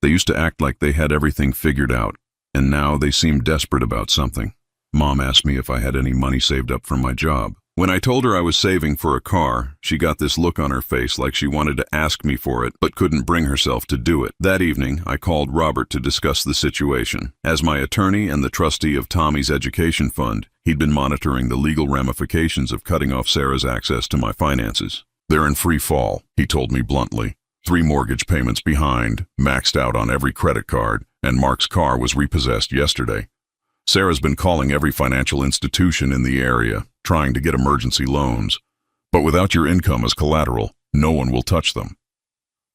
They used to act like they had everything figured out, and now they seem desperate about something. Mom asked me if I had any money saved up from my job. When I told her I was saving for a car, she got this look on her face like she wanted to ask me for it, but couldn't bring herself to do it. That evening, I called Robert to discuss the situation. As my attorney and the trustee of Tommy's education fund, he'd been monitoring the legal ramifications of cutting off Sarah's access to my finances. "They're in free fall," he told me bluntly. 3 mortgage payments behind, maxed out on every credit card, and Mark's car was repossessed yesterday. Sarah's been calling every financial institution in the area, trying to get emergency loans. But without your income as collateral, no one will touch them."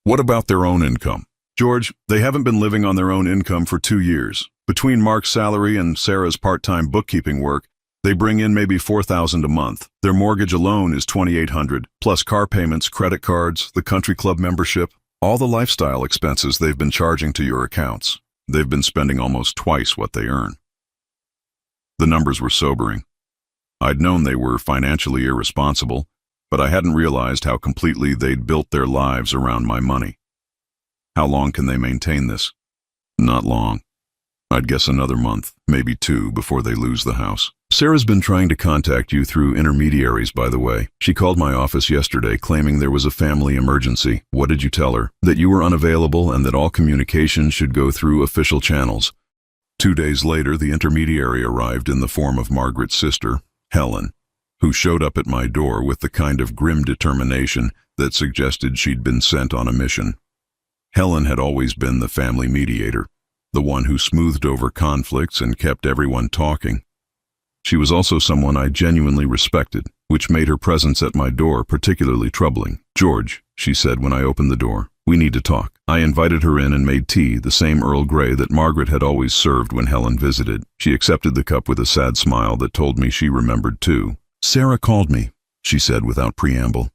"What about their own income?" "George, they haven't been living on their own income for 2 years. Between Mark's salary and Sarah's part-time bookkeeping work, they bring in maybe $4,000 a month. Their mortgage alone is $2,800, plus car payments, credit cards, the country club membership, all the lifestyle expenses they've been charging to your accounts. They've been spending almost twice what they earn." The numbers were sobering. I'd known they were financially irresponsible, but I hadn't realized how completely they'd built their lives around my money. "How long can they maintain this?" "Not long. I'd guess another month, maybe 2, before they lose the house." "Sarah's been trying to contact you through intermediaries, by the way. She called my office yesterday claiming there was a family emergency." "What did you tell her?" "That you were unavailable and that all communication should go through official channels." 2 days later, the intermediary arrived in the form of Margaret's sister, Helen, who showed up at my door with the kind of grim determination that suggested she'd been sent on a mission. Helen had always been the family mediator, the one who smoothed over conflicts and kept everyone talking. She was also someone I genuinely respected, which made her presence at my door particularly troubling. "George," she said when I opened the door, "we need to talk." I invited her in and made tea, the same Earl Grey that Margaret had always served when Helen visited. She accepted the cup with a sad smile that told me she remembered too. "Sarah called me," she said without preamble.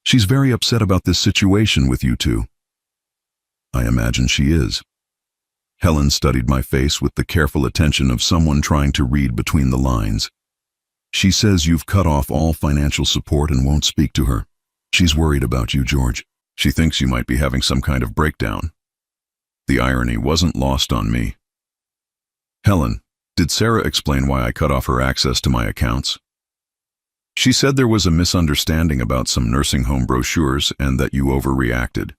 "She's very upset about this situation with you two." "I imagine she is." Helen studied my face with the careful attention of someone trying to read between the lines. "She says you've cut off all financial support and won't speak to her. She's worried about you, George. She thinks you might be having some kind of breakdown." The irony wasn't lost on me. "Helen, did Sarah explain why I cut off her access to my accounts?" "She said there was a misunderstanding about some nursing home brochures and that you overreacted."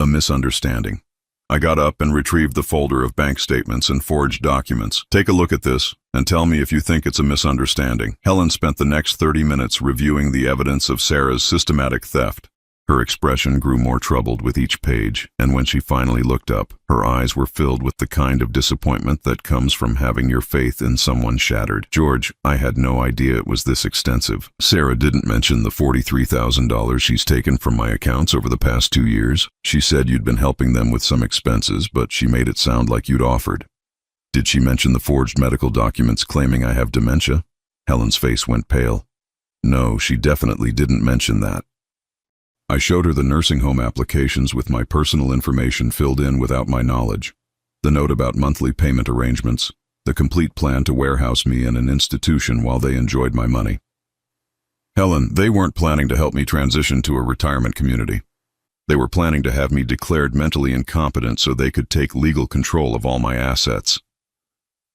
"A misunderstanding." I got up and retrieved the folder of bank statements and forged documents. "Take a look at this and tell me if you think it's a misunderstanding." Helen spent the next 30 minutes reviewing the evidence of Sarah's systematic theft. Her expression grew more troubled with each page, and when she finally looked up, her eyes were filled with the kind of disappointment that comes from having your faith in someone shattered. "George, I had no idea it was this extensive. Sarah didn't mention the $43,000 she's taken from my accounts over the past 2 years. She said you'd been helping them with some expenses, but she made it sound like you'd offered." "Did she mention the forged medical documents claiming I have dementia?" Helen's face went pale. "No, she definitely didn't mention that." I showed her the nursing home applications with my personal information filled in without my knowledge, the note about monthly payment arrangements, the complete plan to warehouse me in an institution while they enjoyed my money. "Helen, they weren't planning to help me transition to a retirement community. They were planning to have me declared mentally incompetent so they could take legal control of all my assets."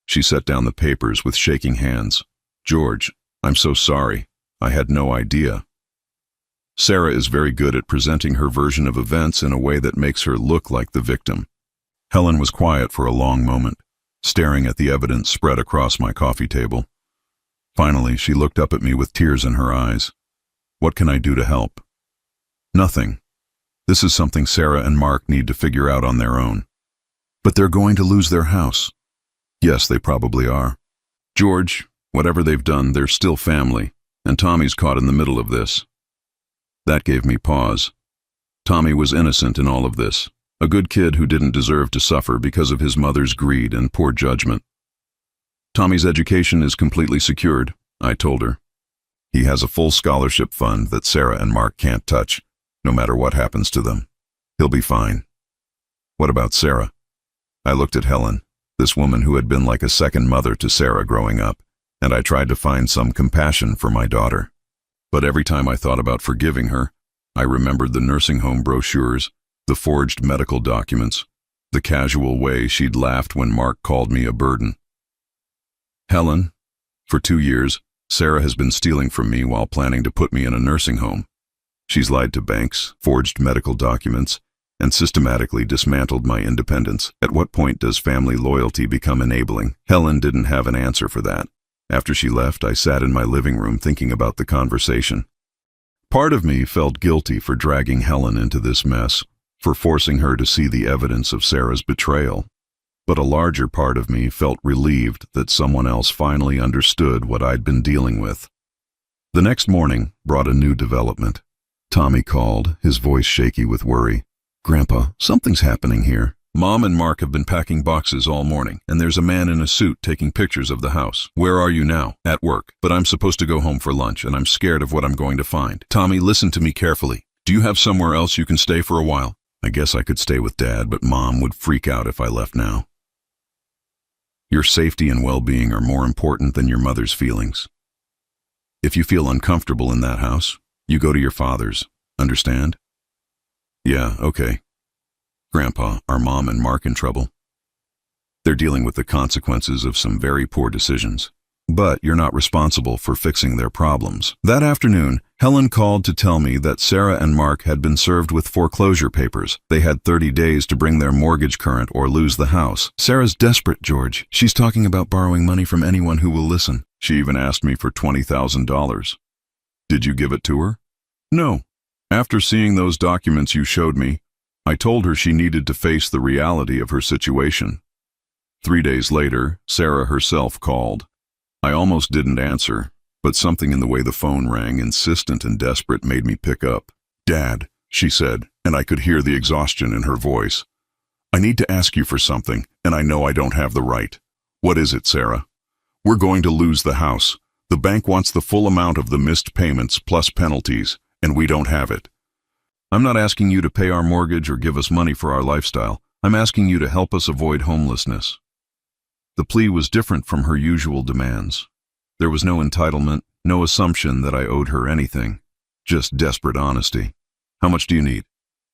She set down the papers with shaking hands. George, I'm so sorry. I had no idea. Sarah is very good at presenting her version of events in a way that makes her look like the victim. Helen was quiet for a long moment, staring at the evidence spread across my coffee table. Finally, she looked up at me with tears in her eyes. What can I do to help? Nothing. This is something Sarah and Mark need to figure out on their own. But they're going to lose their house. Yes, they probably are. George, whatever they've done, they're still family, and Tommy's caught in the middle of this. That gave me pause. Tommy was innocent in all of this, a good kid who didn't deserve to suffer because of his mother's greed and poor judgment. Tommy's education is completely secured, I told her. He has a full scholarship fund that Sarah and Mark can't touch, no matter what happens to them. He'll be fine. What about Sarah? I looked at Helen, this woman who had been like a second mother to Sarah growing up, and I tried to find some compassion for my daughter. But every time I thought about forgiving her, I remembered the nursing home brochures, the forged medical documents, the casual way she'd laughed when Mark called me a burden. Helen, for 2 years, Sarah has been stealing from me while planning to put me in a nursing home. She's lied to banks, forged medical documents, and systematically dismantled my independence. At what point does family loyalty become enabling? Helen didn't have an answer for that. After she left, I sat in my living room thinking about the conversation. Part of me felt guilty for dragging Helen into this mess, for forcing her to see the evidence of Sarah's betrayal. But a larger part of me felt relieved that someone else finally understood what I'd been dealing with. The next morning brought a new development. Tommy called, his voice shaky with worry. Grandpa, something's happening here. Mom and Mark have been packing boxes all morning, and there's a man in a suit taking pictures of the house. Where are you now? At work. But I'm supposed to go home for lunch, and I'm scared of what I'm going to find. Tommy, listen to me carefully. Do you have somewhere else you can stay for a while? I guess I could stay with Dad, but Mom would freak out if I left now. Your safety and well-being are more important than your mother's feelings. If you feel uncomfortable in that house, you go to your father's. Understand? Yeah, okay. Grandpa, are Mom and Mark in trouble? They're dealing with the consequences of some very poor decisions. But you're not responsible for fixing their problems. That afternoon, Helen called to tell me that Sarah and Mark had been served with foreclosure papers. They had 30 days to bring their mortgage current or lose the house. Sarah's desperate, George. She's talking about borrowing money from anyone who will listen. She even asked me for $20,000. Did you give it to her? No. After seeing those documents you showed me, I told her she needed to face the reality of her situation. 3 days later, Sarah herself called. I almost didn't answer, but something in the way the phone rang, insistent and desperate, made me pick up. Dad, she said, and I could hear the exhaustion in her voice. I need to ask you for something, and I know I don't have the right. What is it, Sarah? We're going to lose the house. The bank wants the full amount of the missed payments plus penalties, and we don't have it. I'm not asking you to pay our mortgage or give us money for our lifestyle. I'm asking you to help us avoid homelessness. The plea was different from her usual demands. There was no entitlement, no assumption that I owed her anything, just desperate honesty. How much do you need?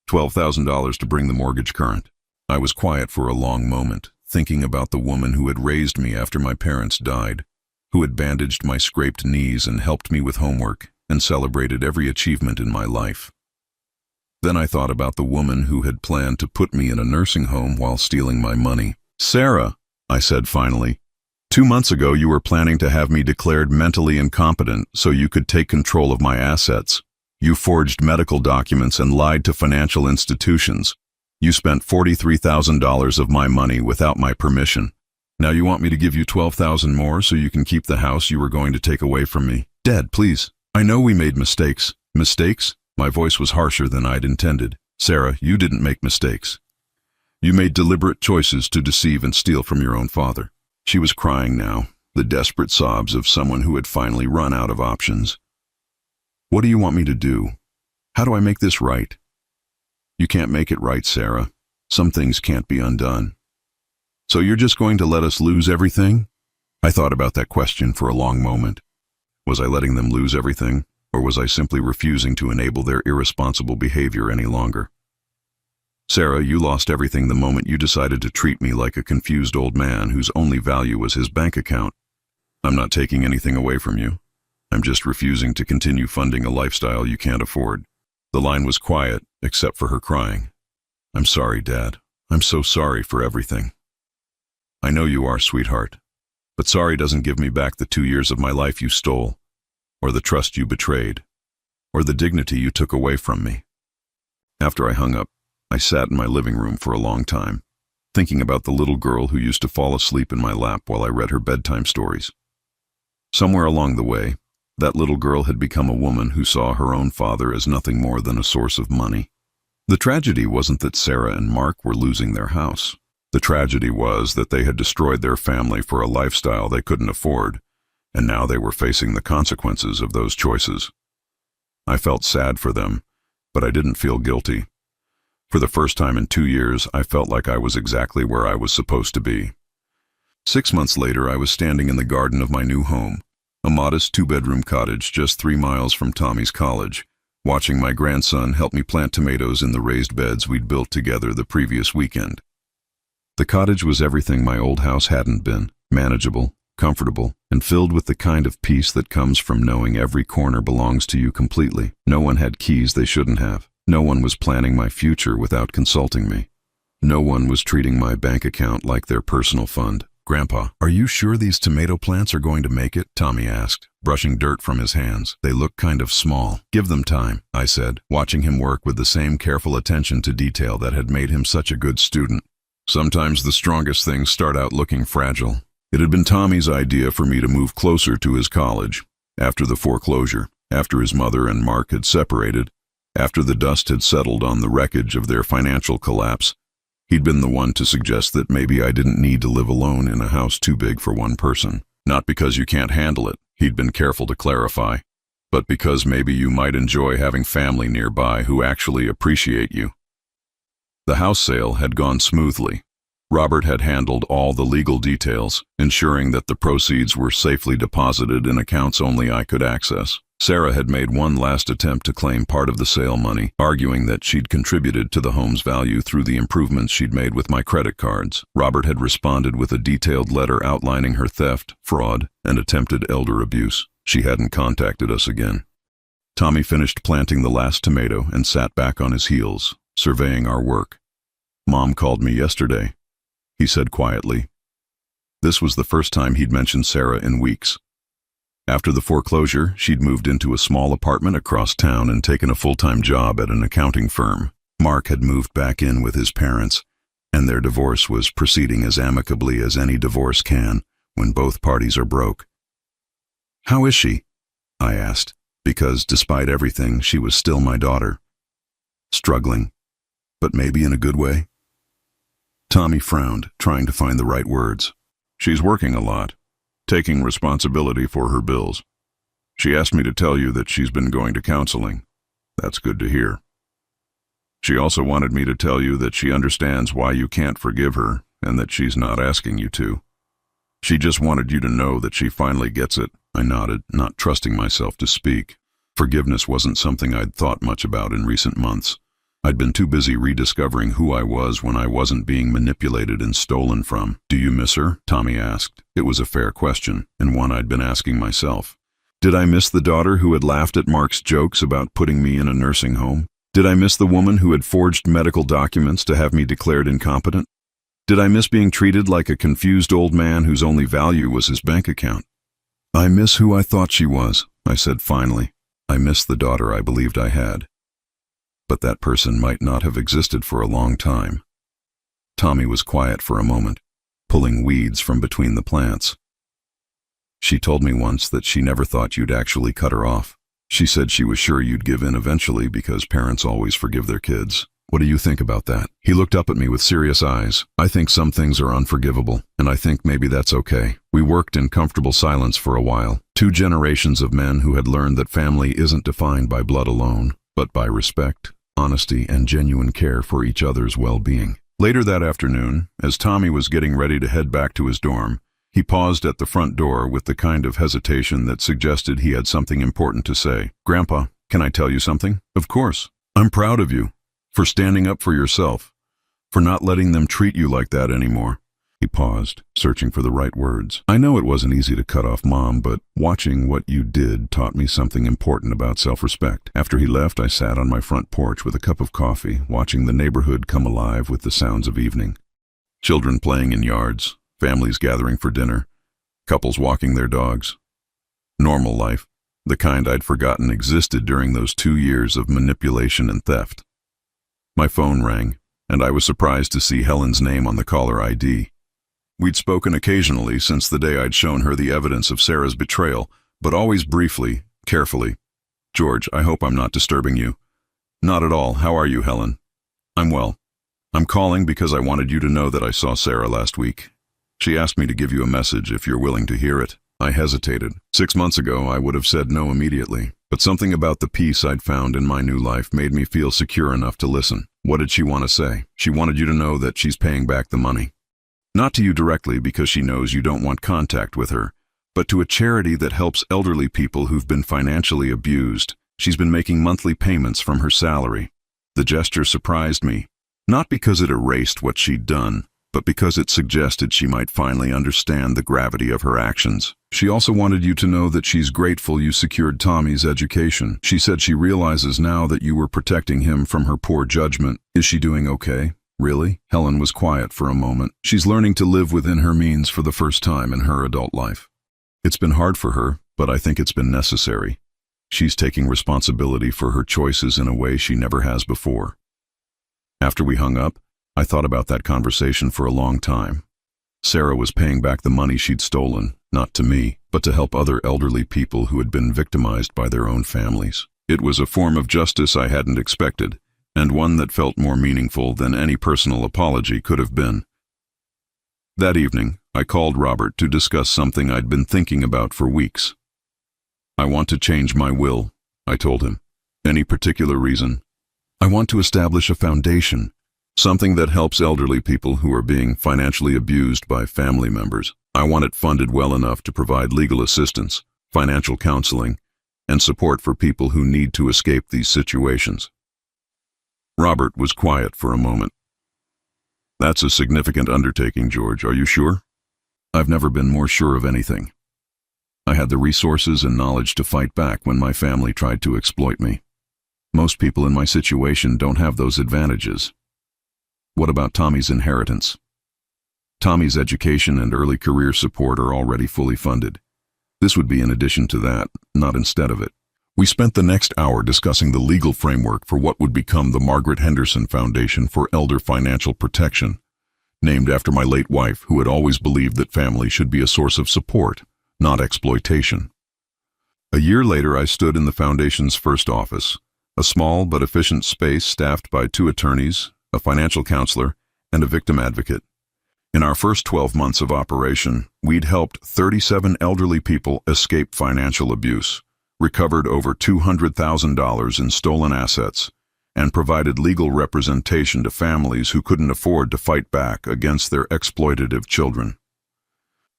$12,000 to bring the mortgage current. I was quiet for a long moment, thinking about the woman who had raised me after my parents died, who had bandaged my scraped knees and helped me with homework and celebrated every achievement in my life. Then I thought about the woman who had planned to put me in a nursing home while stealing my money. Sarah, I said finally, 2 months ago you were planning to have me declared mentally incompetent so you could take control of my assets. You forged medical documents and lied to financial institutions. You spent $43,000 of my money without my permission. Now you want me to give you $12,000 more so you can keep the house you were going to take away from me? Dad, please. I know we made mistakes. Mistakes? My voice was harsher than I'd intended. Sarah, you didn't make mistakes. You made deliberate choices to deceive and steal from your own father. She was crying now, the desperate sobs of someone who had finally run out of options. What do you want me to do? How do I make this right? You can't make it right, Sarah. Some things can't be undone. So you're just going to let us lose everything? I thought about that question for a long moment. Was I letting them lose everything, or was I simply refusing to enable their irresponsible behavior any longer? Sarah, you lost everything the moment you decided to treat me like a confused old man whose only value was his bank account. I'm not taking anything away from you. I'm just refusing to continue funding a lifestyle you can't afford. The line was quiet, except for her crying. I'm sorry, Dad. I'm so sorry for everything. I know you are, sweetheart. But sorry doesn't give me back the 2 years of my life you stole, or the trust you betrayed, or the dignity you took away from me. After I hung up, I sat in my living room for a long time, thinking about the little girl who used to fall asleep in my lap while I read her bedtime stories. Somewhere along the way, that little girl had become a woman who saw her own father as nothing more than a source of money. The tragedy wasn't that Sarah and Mark were losing their house. The tragedy was that they had destroyed their family for a lifestyle they couldn't afford, and now they were facing the consequences of those choices. I felt sad for them, but I didn't feel guilty. For the first time in 2 years, I felt like I was exactly where I was supposed to be. 6 months later, I was standing in the garden of my new home, a modest 2-bedroom cottage just 3 miles from Tommy's college, watching my grandson help me plant tomatoes in the raised beds we'd built together the previous weekend. The cottage was everything my old house hadn't been: manageable, comfortable, and filled with the kind of peace that comes from knowing every corner belongs to you completely. No one had keys they shouldn't have. No one was planning my future without consulting me. No one was treating my bank account like their personal fund. Grandpa, are you sure these tomato plants are going to make it? Tommy asked, brushing dirt from his hands. They look kind of small. Give them time, I said, watching him work with the same careful attention to detail that had made him such a good student. Sometimes the strongest things start out looking fragile. It had been Tommy's idea for me to move closer to his college. After the foreclosure, after his mother and Mark had separated, after the dust had settled on the wreckage of their financial collapse, he'd been the one to suggest that maybe I didn't need to live alone in a house too big for one person. Not because you can't handle it, he'd been careful to clarify, but because maybe you might enjoy having family nearby who actually appreciate you. The house sale had gone smoothly. Robert had handled all the legal details, ensuring that the proceeds were safely deposited in accounts only I could access. Sarah had made one last attempt to claim part of the sale money, arguing that she'd contributed to the home's value through the improvements she'd made with my credit cards. Robert had responded with a detailed letter outlining her theft, fraud, and attempted elder abuse. She hadn't contacted us again. Tommy finished planting the last tomato and sat back on his heels, surveying our work. Mom called me yesterday, he said quietly. This was the first time he'd mentioned Sarah in weeks. After the foreclosure, she'd moved into a small apartment across town and taken a full-time job at an accounting firm. Mark had moved back in with his parents, and their divorce was proceeding as amicably as any divorce can when both parties are broke. How is she? I asked, because despite everything, she was still my daughter. Struggling, but maybe in a good way. Tommy frowned, trying to find the right words. She's working a lot, taking responsibility for her bills. She asked me to tell you that she's been going to counseling. That's good to hear. She also wanted me to tell you that she understands why you can't forgive her and that she's not asking you to. She just wanted you to know that she finally gets it. I nodded, not trusting myself to speak. Forgiveness wasn't something I'd thought much about in recent months. I'd been too busy rediscovering who I was when I wasn't being manipulated and stolen from. Do you miss her? Tommy asked. It was a fair question, and one I'd been asking myself. Did I miss the daughter who had laughed at Mark's jokes about putting me in a nursing home? Did I miss the woman who had forged medical documents to have me declared incompetent? Did I miss being treated like a confused old man whose only value was his bank account? I miss who I thought she was, I said finally. I miss the daughter I believed I had. But that person might not have existed for a long time. Tommy was quiet for a moment, pulling weeds from between the plants. She told me once that she never thought you'd actually cut her off. She said she was sure you'd give in eventually because parents always forgive their kids. What do you think about that? He looked up at me with serious eyes. I think some things are unforgivable, and I think maybe that's okay. We worked in comfortable silence for a while. 2 generations of men who had learned that family isn't defined by blood alone, but by respect, honesty, and genuine care for each other's well-being. Later that afternoon, as Tommy was getting ready to head back to his dorm, he paused at the front door with the kind of hesitation that suggested he had something important to say. Grandpa, can I tell you something? Of course. I'm proud of you, for standing up for yourself, for not letting them treat you like that anymore. He paused, searching for the right words. I know it wasn't easy to cut off Mom, but watching what you did taught me something important about self-respect. After he left, I sat on my front porch with a cup of coffee, watching the neighborhood come alive with the sounds of evening. Children playing in yards, families gathering for dinner, couples walking their dogs. Normal life, the kind I'd forgotten existed during those 2 years of manipulation and theft. My phone rang, and I was surprised to see Helen's name on the caller ID. We'd spoken occasionally since the day I'd shown her the evidence of Sarah's betrayal, but always briefly, carefully. George, I hope I'm not disturbing you. Not at all. How are you, Helen? I'm well. I'm calling because I wanted you to know that I saw Sarah last week. She asked me to give you a message if you're willing to hear it. I hesitated. 6 months ago, I would have said no immediately, but something about the peace I'd found in my new life made me feel secure enough to listen. What did she want to say? She wanted you to know that she's paying back the money. Not to you directly because she knows you don't want contact with her, but to a charity that helps elderly people who've been financially abused. She's been making monthly payments from her salary. The gesture surprised me, not because it erased what she'd done, but because it suggested she might finally understand the gravity of her actions. She also wanted you to know that she's grateful you secured Tommy's education. She said she realizes now that you were protecting him from her poor judgment. Is she doing okay? Really? Helen was quiet for a moment. She's learning to live within her means for the first time in her adult life. It's been hard for her, but I think it's been necessary. She's taking responsibility for her choices in a way she never has before. After we hung up, I thought about that conversation for a long time. Sarah was paying back the money she'd stolen, not to me, but to help other elderly people who had been victimized by their own families. It was a form of justice I hadn't expected, and one that felt more meaningful than any personal apology could have been. That evening, I called Robert to discuss something I'd been thinking about for weeks. I want to change my will, I told him. Any particular reason? I want to establish a foundation, something that helps elderly people who are being financially abused by family members. I want it funded well enough to provide legal assistance, financial counseling, and support for people who need to escape these situations. Robert was quiet for a moment. That's a significant undertaking, George. Are you sure? I've never been more sure of anything. I had the resources and knowledge to fight back when my family tried to exploit me. Most people in my situation don't have those advantages. What about Tommy's inheritance? Tommy's education and early career support are already fully funded. This would be in addition to that, not instead of it. We spent the next hour discussing the legal framework for what would become the Margaret Henderson Foundation for Elder Financial Protection, named after my late wife, who had always believed that family should be a source of support, not exploitation. A year later, I stood in the foundation's first office, a small but efficient space staffed by 2 attorneys, a financial counselor, and a victim advocate. In our first 12 months of operation, we'd helped 37 elderly people escape financial abuse, recovered over $200,000 in stolen assets, and provided legal representation to families who couldn't afford to fight back against their exploitative children.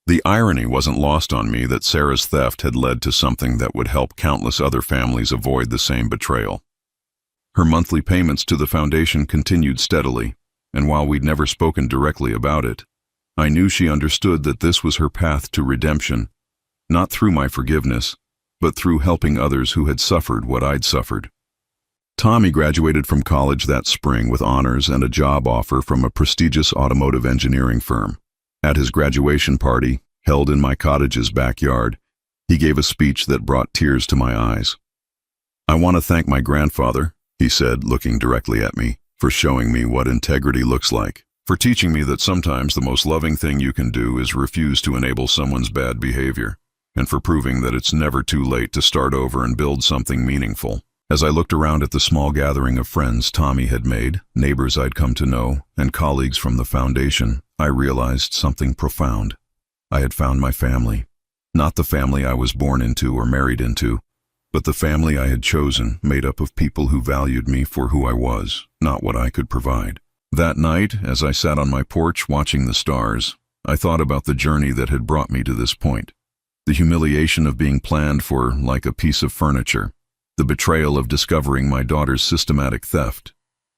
The irony wasn't lost on me that Sarah's theft had led to something that would help countless other families avoid the same betrayal. Her monthly payments to the foundation continued steadily, and while we'd never spoken directly about it, I knew she understood that this was her path to redemption, not through my forgiveness, but through helping others who had suffered what I'd suffered. Tommy graduated from college that spring with honors and a job offer from a prestigious automotive engineering firm. At his graduation party, held in my cottage's backyard, he gave a speech that brought tears to my eyes. I want to thank my grandfather, he said, looking directly at me, for showing me what integrity looks like, for teaching me that sometimes the most loving thing you can do is refuse to enable someone's bad behavior, and for proving that it's never too late to start over and build something meaningful. As I looked around at the small gathering of friends Tommy had made, neighbors I'd come to know, and colleagues from the foundation, I realized something profound. I had found my family. Not the family I was born into or married into, but the family I had chosen, made up of people who valued me for who I was, not what I could provide. That night, as I sat on my porch watching the stars, I thought about the journey that had brought me to this point. The humiliation of being planned for like a piece of furniture, the betrayal of discovering my daughter's systematic theft,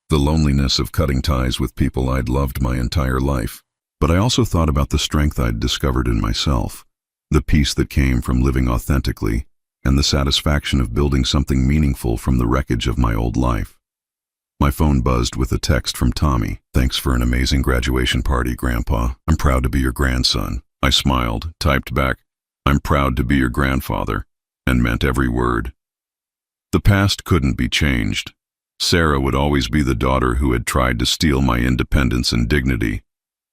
the loneliness of cutting ties with people I'd loved my entire life. But I also thought about the strength I'd discovered in myself, the peace that came from living authentically, and the satisfaction of building something meaningful from the wreckage of my old life. My phone buzzed with a text from Tommy. "Thanks for an amazing graduation party, Grandpa. I'm proud to be your grandson." I smiled, typed back, "I'm proud to be your grandfather," and meant every word. The past couldn't be changed. Sarah would always be the daughter who had tried to steal my independence and dignity.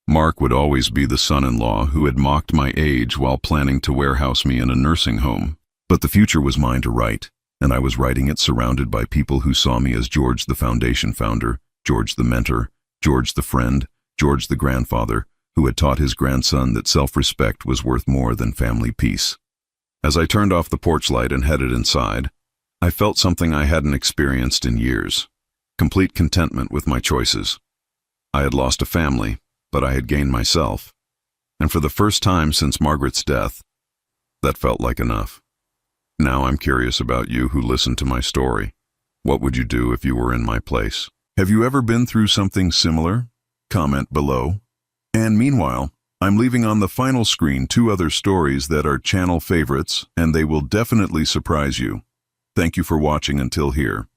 Mark would always be the son-in-law who had mocked my age while planning to warehouse me in a nursing home. But the future was mine to write, and I was writing it surrounded by people who saw me as George the foundation founder, George the mentor, George the friend, George the grandfather, who had taught his grandson that self-respect was worth more than family peace. As I turned off the porch light and headed inside, I felt something I hadn't experienced in years: complete contentment with my choices. I had lost a family, but I had gained myself. And for the first time since Margaret's death, that felt like enough. Now I'm curious about you who listened to my story. What would you do if you were in my place? Have you ever been through something similar? Comment below. And meanwhile, I'm leaving on the final screen 2 other stories that are channel favorites, and they will definitely surprise you. Thank you for watching until here.